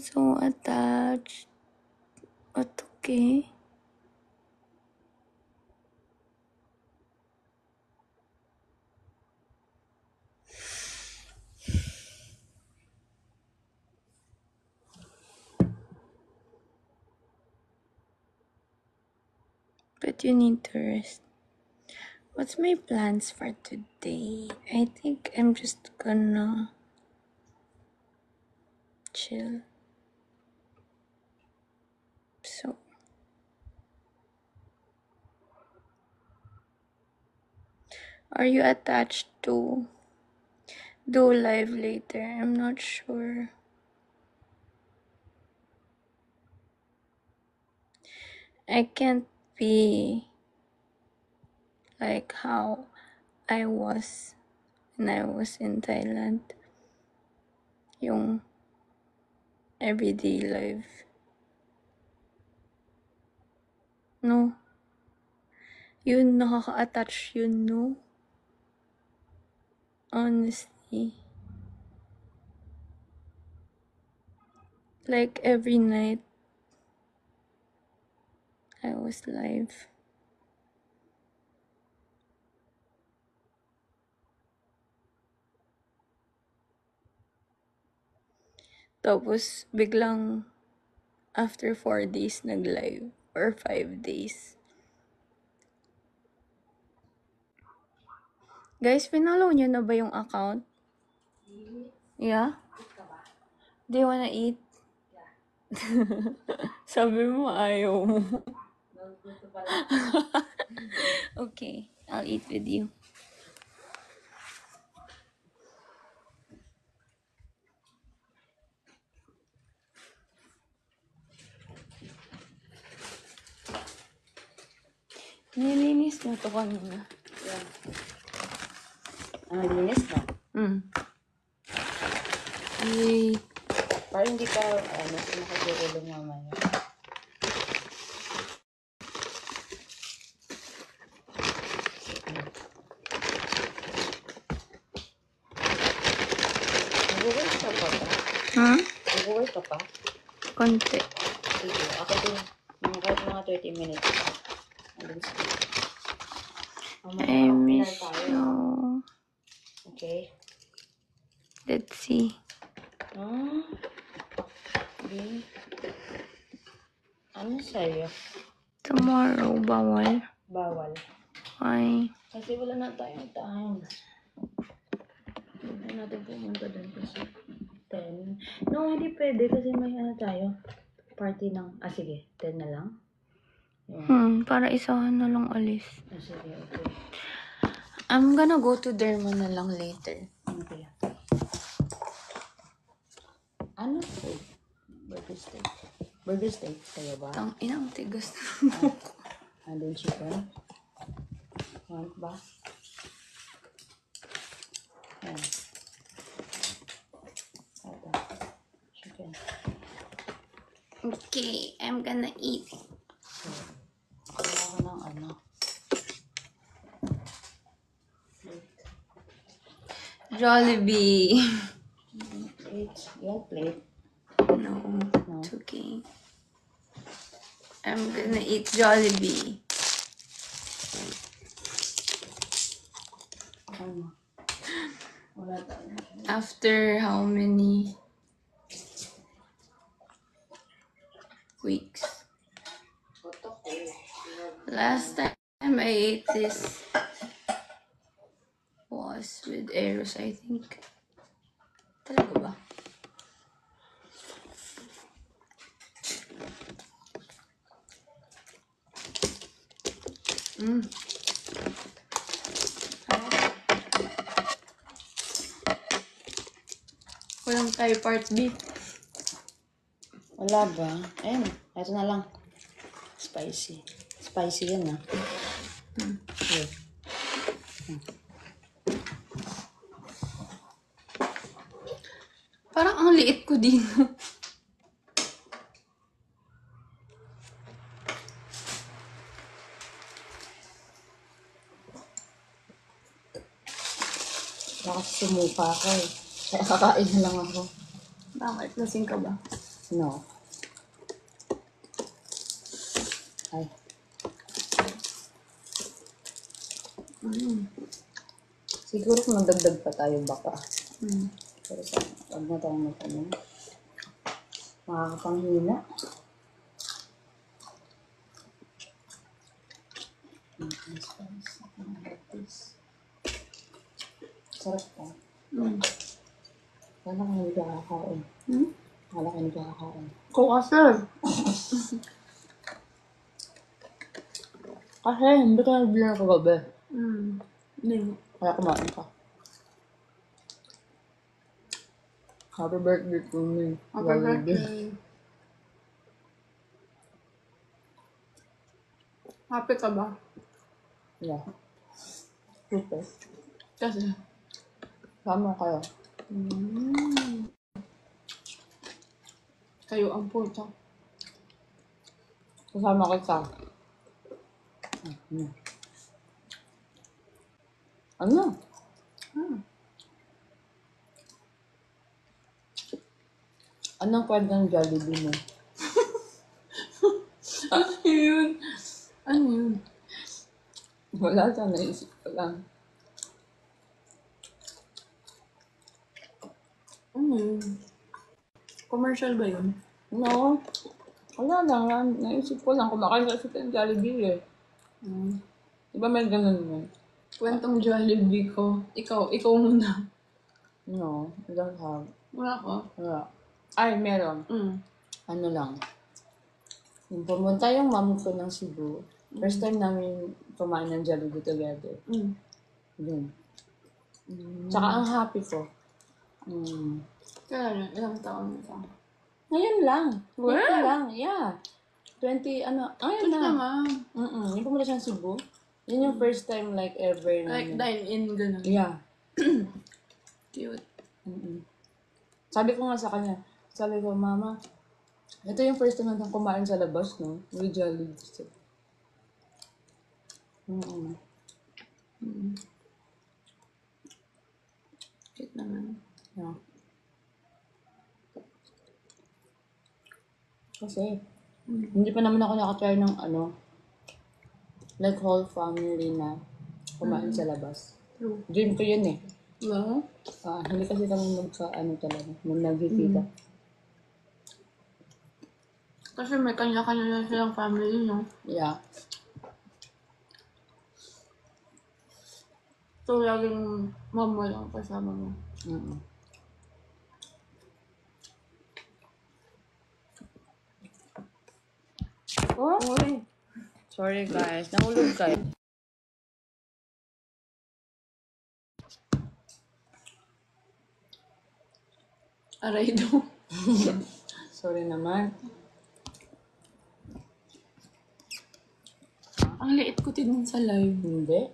So attached. Okay. But you need to rest. What's my plans for today? I think I'm just gonna chill. So, are you attached to do live later? I'm not sure. I can't be like how I was when I was in Thailand. Yung everyday life. No. Yun, nakaka-attach yun, no? Honestly. Like every night, I was live. Tapos, biglang, after 4 days, nag-live. Or 5 days. Guys, pinalo nyo na ba yung account? Yeah? Do you wanna eat? Sabi mo, ayaw mo. Okay, I'll eat with you. Nilinis mo to kanina. Ang linis na. Yay. Parang hindi ka, nakagulong mamaya. Nag-work ka pa ba? Nag-work ka pa? Konti. Sige, ako din. Kahit mga 30 minutes pa. I miss you. Okay. Let's see. Okay. Ano sa'yo? Tomorrow, bawal. Bawal. Why? Kasi wala na tayong time. Hindi natin pumunta doon kasi 10. No, hindi pwede kasi may tayo. Party ng... sige. 10 na lang. Para isahan na lang alis. Sige, okay. I'm gonna go to Derma na lang later. Okay. Ano po? Burger steak. Burger steak kayo ba? Ang inang tigas na. Andun chicken. Want ba? Ayan. Ito. Chicken. Okay, I'm gonna eat. Kaya ko ng ano. Jollibee. Plate. You want plate? No, it's okay. I'm gonna eat Jollibee. Ano? Wala tayo. After how many weeks? Last time I ate this was with Eros, I think. Talaga ba? Walang tayo part B. Wala ba? Ayun. Ito na lang. Spicy. Spicy yan Okay. Parang ang liit ko din. Baka sumuka ako eh. Kaya kakain na lang ako. Bakit? Lasing ka ba? No. Ay. Siguro kung magdagdag pa tayo baka. Pero wag na tayo magtanong. Makakapanghina. Sarap pa. Wala kang hindi kakakain. Wala kang hindi kakakain. Ko kasi. Kasi hindi ka nabili kagabi. Hindi. Kaya kumain ka. Happy birthday to me. Happy birthday. Happy ka ba? Yeah. Super. Kasi. Sama kayo. Kayo ang puta. Kasama ka sa... Ano? Anong kwento ng Jollibee mo? Yun. Ano yun? Wala ka, naisip ko lang. Ano yun? Commercial ba yun? No. Wala lang. Naisip ko lang. Kumakain kasi sa Jollibee eh. Diba may ganun yun? Kwentong Jollibee ko. Ikaw muna. No, I don't have. Wala ka? Wala. Ay, meron. Ano lang. Yung pumunta yung mom ko ng Cebu. First time namin kumain ng Jollibee together. Yun. Tsaka ang happy ko. Kaya ilang taon ka? Ngayon lang. Ngayon lang, yeah. 20, ngayon lang. Yung pumunta siyang Cebu. Yun yung first time like ever. Like dine-in, gano'n? Yeah. Cute. Sabi ko nga sa kanya, sabi ko, Mama, ito yung first time natin kumain sa labas, no? With Jollibee. Cute naman. Yeah. Kasi, hindi pa naman ako nakatry ng like whole family na kumain sa labas. Dream ko yun eh. Hindi kasi kami talaga, nagkikita. Kasi may kanya-kanya na silang family, no? Yeah. So, laging mama lang kasama mo. Oh? Sorry guys, nahulog kayo. Aray do. Sorry naman. Ang liit ko tignan sa live. Hindi.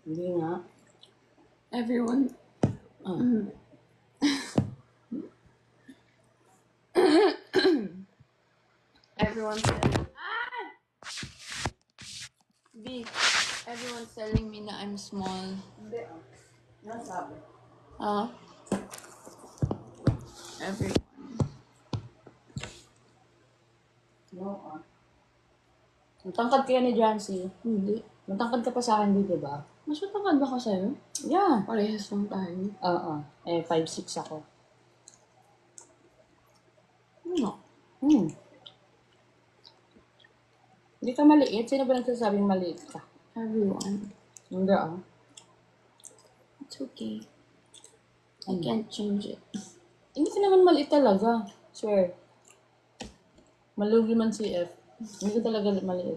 Hindi nga. Everyone. Everyone's telling B, everyone's telling me na I'm small. Hindi. Nasabi. Everyone. No, Matangkad kaya ni Jancy? Hindi. Matangkad ka pa sa akin, di ba? Mas matangkad ba ka sa'yo? Yeah. Parehas lang tayo. Oo. 5'6" ako. No. Hindi ka maliit? Sino ba nagsasabing maliit ka? Everyone. Hindi It's okay. I can't change it. Hindi ka naman maliit talaga. Swear. Malugi man si F. Hindi ka talaga maliit.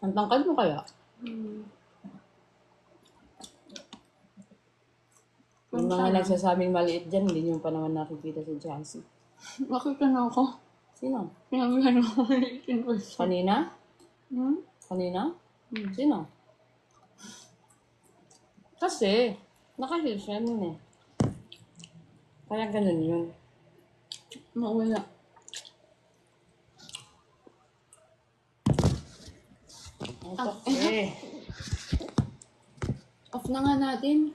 Ang tangkad mo kaya? Yung mga nagsasabing maliit dyan, hindi nyo pa naman nakikita si Jancy. Nakita na ako. Sino? Pinaglan ako maliitin ko. Kanina? Kanina? Sino? Kasi, nakahil siya nun eh. Kaya ganun yun. Mawala. Okay. Off na nga natin.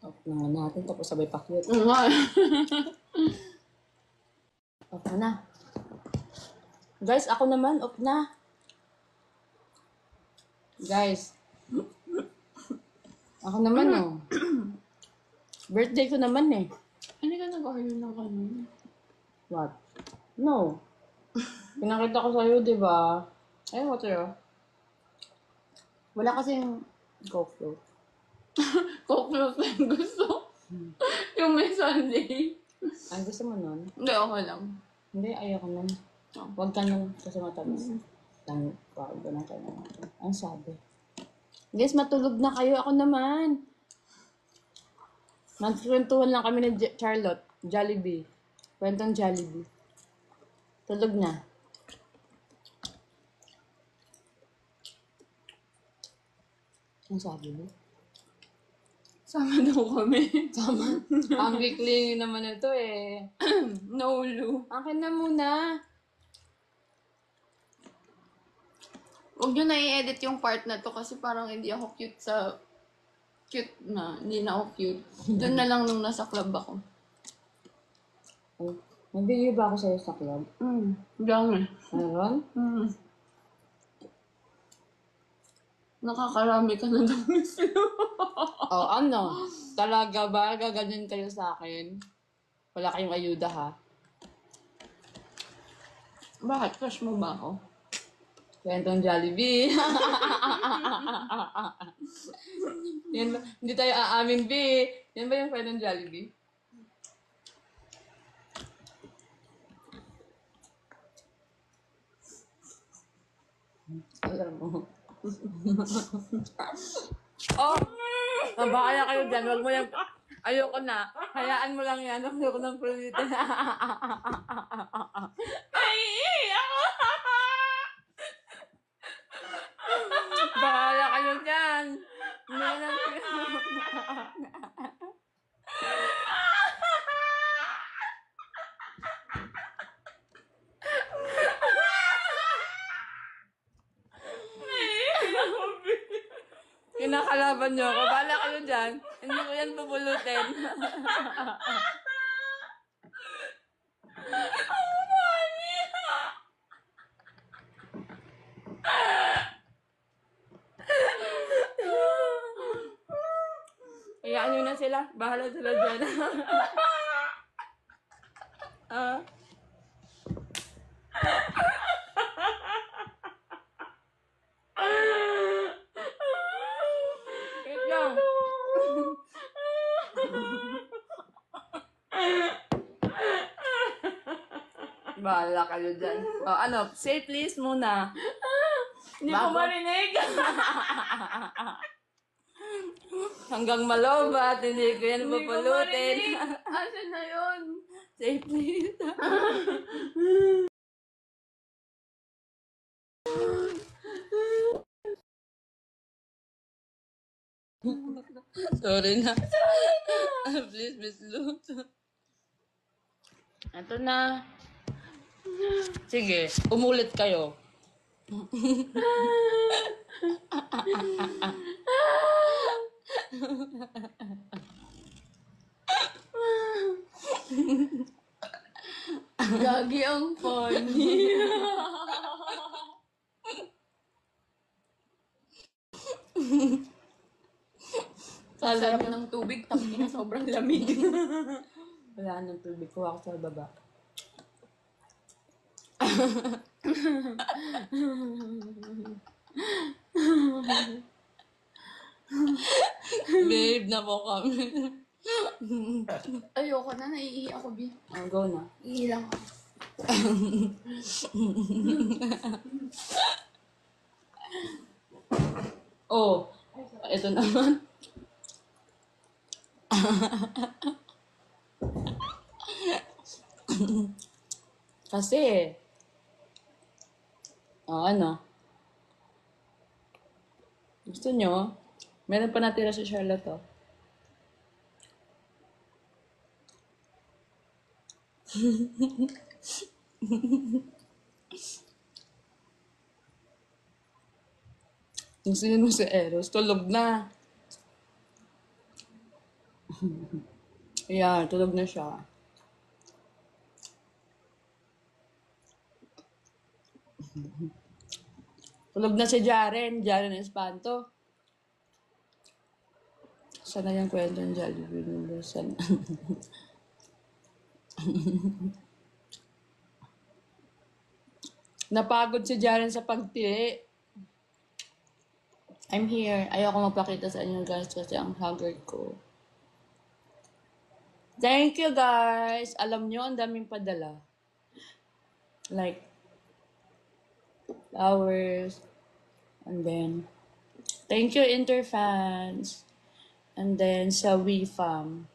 Off na nga natin, tapos sabay pakyut. Off na. Guys, ako naman, off na. Guys. Ako naman, Birthday ko naman eh. Hindi ka nag-order ng kanin? What? No. Pinakita ko sa'yo, di ba? Ayun ko sa'yo. Wala kasing Coke float. Coke float na yung gusto. Yung may Sunday. Ay, gusto mo nun? Hindi, ako lang. Hindi, ayoko nun. Huwag ka nun kasi matamis. Lang, wag na tayo natin. Ang sabi. Guys, matulog na kayo. Ako naman. Nagkwentuhan lang kami ni Charlotte. Jollibee. Kwentong Jollibee. Tulog na. Ang sabi mo? Sama daw kami. Sama? Ang weekly naman ito eh. No, Lu. Akin na muna. Huwag nyo na i-edit yung part na to kasi parang hindi ako cute sa cute na. Hindi na ako cute. Doon na lang nung nasa club ako. Oh, nabigay ba ako sa'yo sa club? Dami. Meron? Nakakarami ka na dami sila. Oh, ano? Talaga ba? Gaganyan kayo sa akin? Wala kayong ayuda, ha? Bakit? Crush mo ba ako? Kwentong Jollibee. Yan ba? Hindi tayo aamin, B. Yan ba yung kwentong Jollibee? Alam mo. Oh! Mabakaya kayo dyan. Huwag mo yung... Ayoko na. Hayaan mo lang yan. Ayoko nang pulutin. Ay! Ako! Bahala kayo dyan. Hindi na lang. Kinakalaban niyo ako. Bahala kayo dyan. Hindi ko yan pupulutin. Hayaan nyo na sila. Bahala sila dyan. Wait lang. Bahala kayo dyan. Oh, ano? Say please muna. Hindi ko marinig. Hanggang malobat, hindi ko yan Hindi ko pupulutin. marinig. Asan na yun? Say please. Sorry na. Please, Miss Lu. Ito na. Sige, umulit kayo. Gagi ang funny. Sarap ng tubig, tapos na sobrang lamig. Wala nang tubig ko ako sa baba. Babe, na po kami. Ayoko na, naiihi ako, B. Oh, go na. Ihi lang ako. Oh, ito naman. Kasi, ano? Gusto nyo? Meron pa natira si Charlotte, oh. Gusto nyo si Eros, tulog na. Yeah, tulog na siya. Tulog na si Jaren Espanto. Sana yung kwento ng Jollibee nila. Sana. Napagod si Jaren sa pagtili. I'm here. Ayoko magpakita sa inyo guys kasi ang haggard ko. Thank you guys. Alam nyo, ang daming padala. Like, flowers. And then, thank you Interfans. And then, sa WeFam.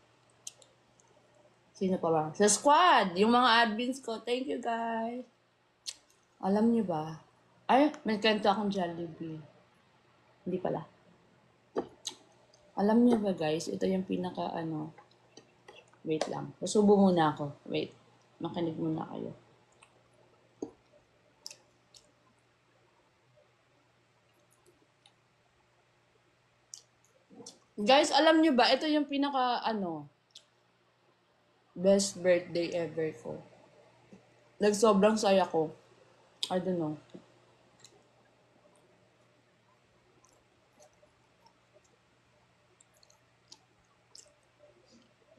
Sino pa ba? Sa squad! Yung mga admins ko. Thank you guys. Alam niyo ba? Ay, may kwento akong Jollibee. Hindi pala. Alam niyo ba guys, ito yung pinaka wait lang. Masubo muna ako. Wait. Makinig muna kayo. Guys, alam nyo ba, ito yung pinaka, best birthday ever ko. Sobrang saya ko. I don't know.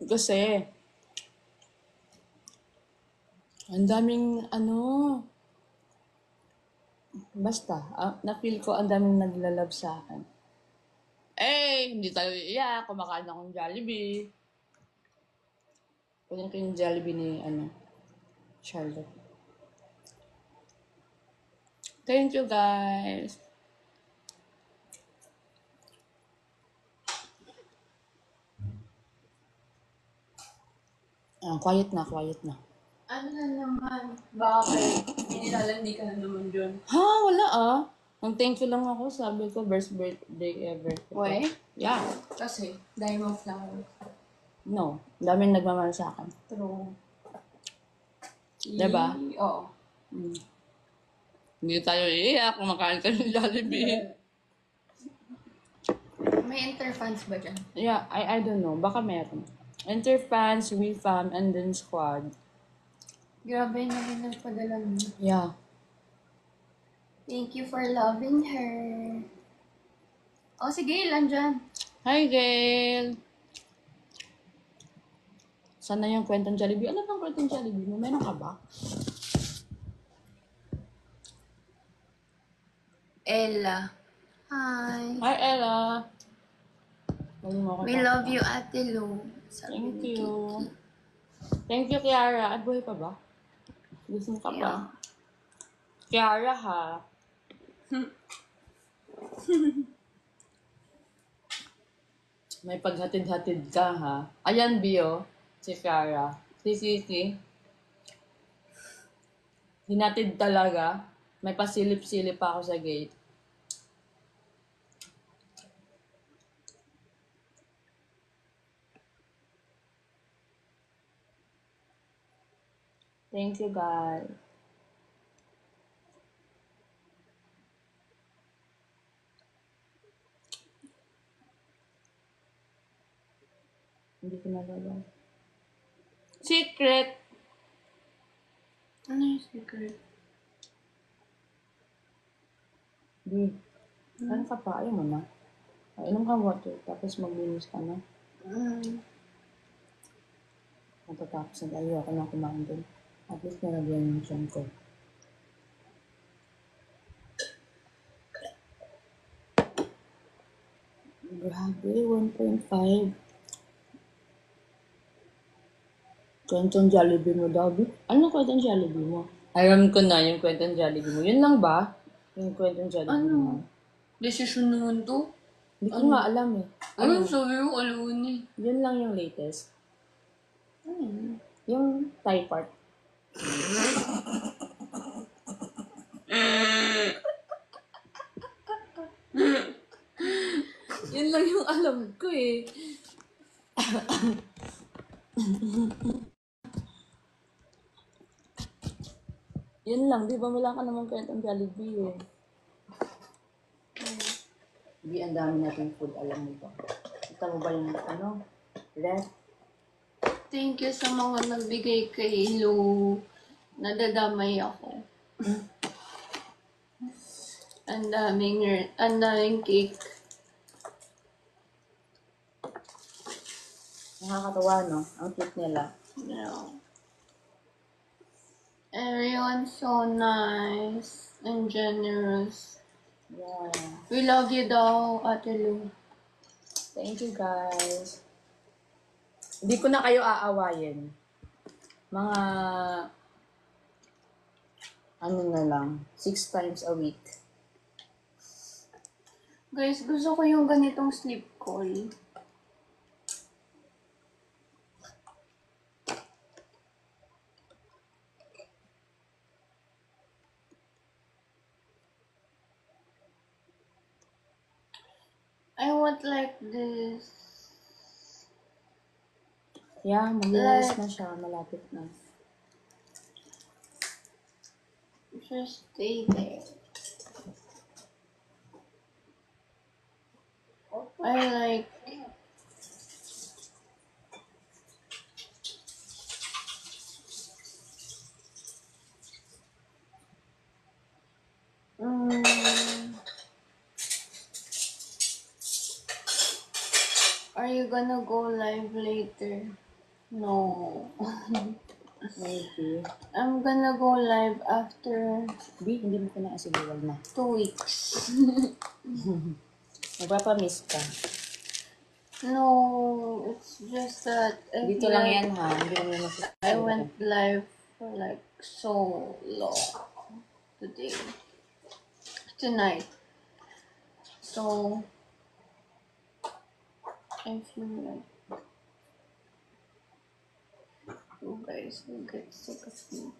Kasi, ang daming, basta, na-feel ko ang daming naglalove sa akin. Hindi tayo iiyak, kumakain akong Jollibee. Kunin ko yung Jollibee ni, Charlotte. Thank you, guys. Quiet na. Ano na naman? Bakit? Inilalandi ka na naman dyan. Ha, wala Ang thank you lang ako, sabi ko, best birthday ever. Why? Yeah. Kasi, dahil mo flower. No, daming nagmamahal sa akin. True. Diba? Oo. Hindi tayo iiyak, kumakain tayo ng Jollibee. May interfans ba dyan? Yeah, I don't know. Baka meron. Interfans, WeFam, and then Squad. Grabe na rin nagpadala mo. Yeah. Thank you for loving her. O, sige, ilan dyan? Hi, Gail! Sana yung kwentong Jollibee. Ano bang kwentong Jollibee mo? Meron ka ba? Ella. Hi. Hi, Ella! We love you, Ate Lu. Sabi Thank ni you. Kiki. Thank you, Kiara. Ay, buhay pa ba? Gusto mo ka pa? Kiara, ha? May paghatid-hatid ka, ha? Ayan, Bio. Si Kiara. Si Kiki. Hinatid talaga. May pasilip-silip pa ako sa gate. Thank you, guys. Hindi ko nalala. Secret! Ano yung secret? Di. Ano ka pa? Ayaw mo na. Inom ka water, tapos maglinis ka na. Matatapos na tayo ako na kumain din. At least nalagyan yung tiyan ko. Grabe, 1.5. Kwentong Jollibee mo daw, Bit? Ano kwentong Jollibee mo? Alam ko na yung kwentong Jollibee mo. Yun lang ba? Yung kwentong Jollibee mo. Desisyon naman to? Hindi ko nga alam eh. Ano sabi mo, alun eh? Yun lang yung latest. Yung Thai part. Yun lang yung alam ko eh. Yun lang, di ba wala ka naman kwentong Jollibee eh. Di, ang dami natin food, alam mo ba? Kita mo ba yung ref? Thank you sa mga nagbigay kay Lu. Nadadamay ako. Ang daming cake. Nakakatawa, no? Ang cute nila. Yeah. Everyone's so nice and generous. Yeah. We love you daw, Ate Lu. Thank you, guys. Hindi ko na kayo aawayin. Mga, na lang, 6 times a week. Guys, gusto ko yung ganitong sleep call. I want like this. Yeah, mag-release na siya. Malapit na. Just stay there. I like Are you gonna go live later? No. Maybe. I'm gonna go live after B, hindi mo ko na asigural na. 2 weeks. Magpapamiss ka. No, it's just that I Dito feel lang like yan ha. Hindi mo na I went live for like so long tonight. So I feel like you guys will get sick of me.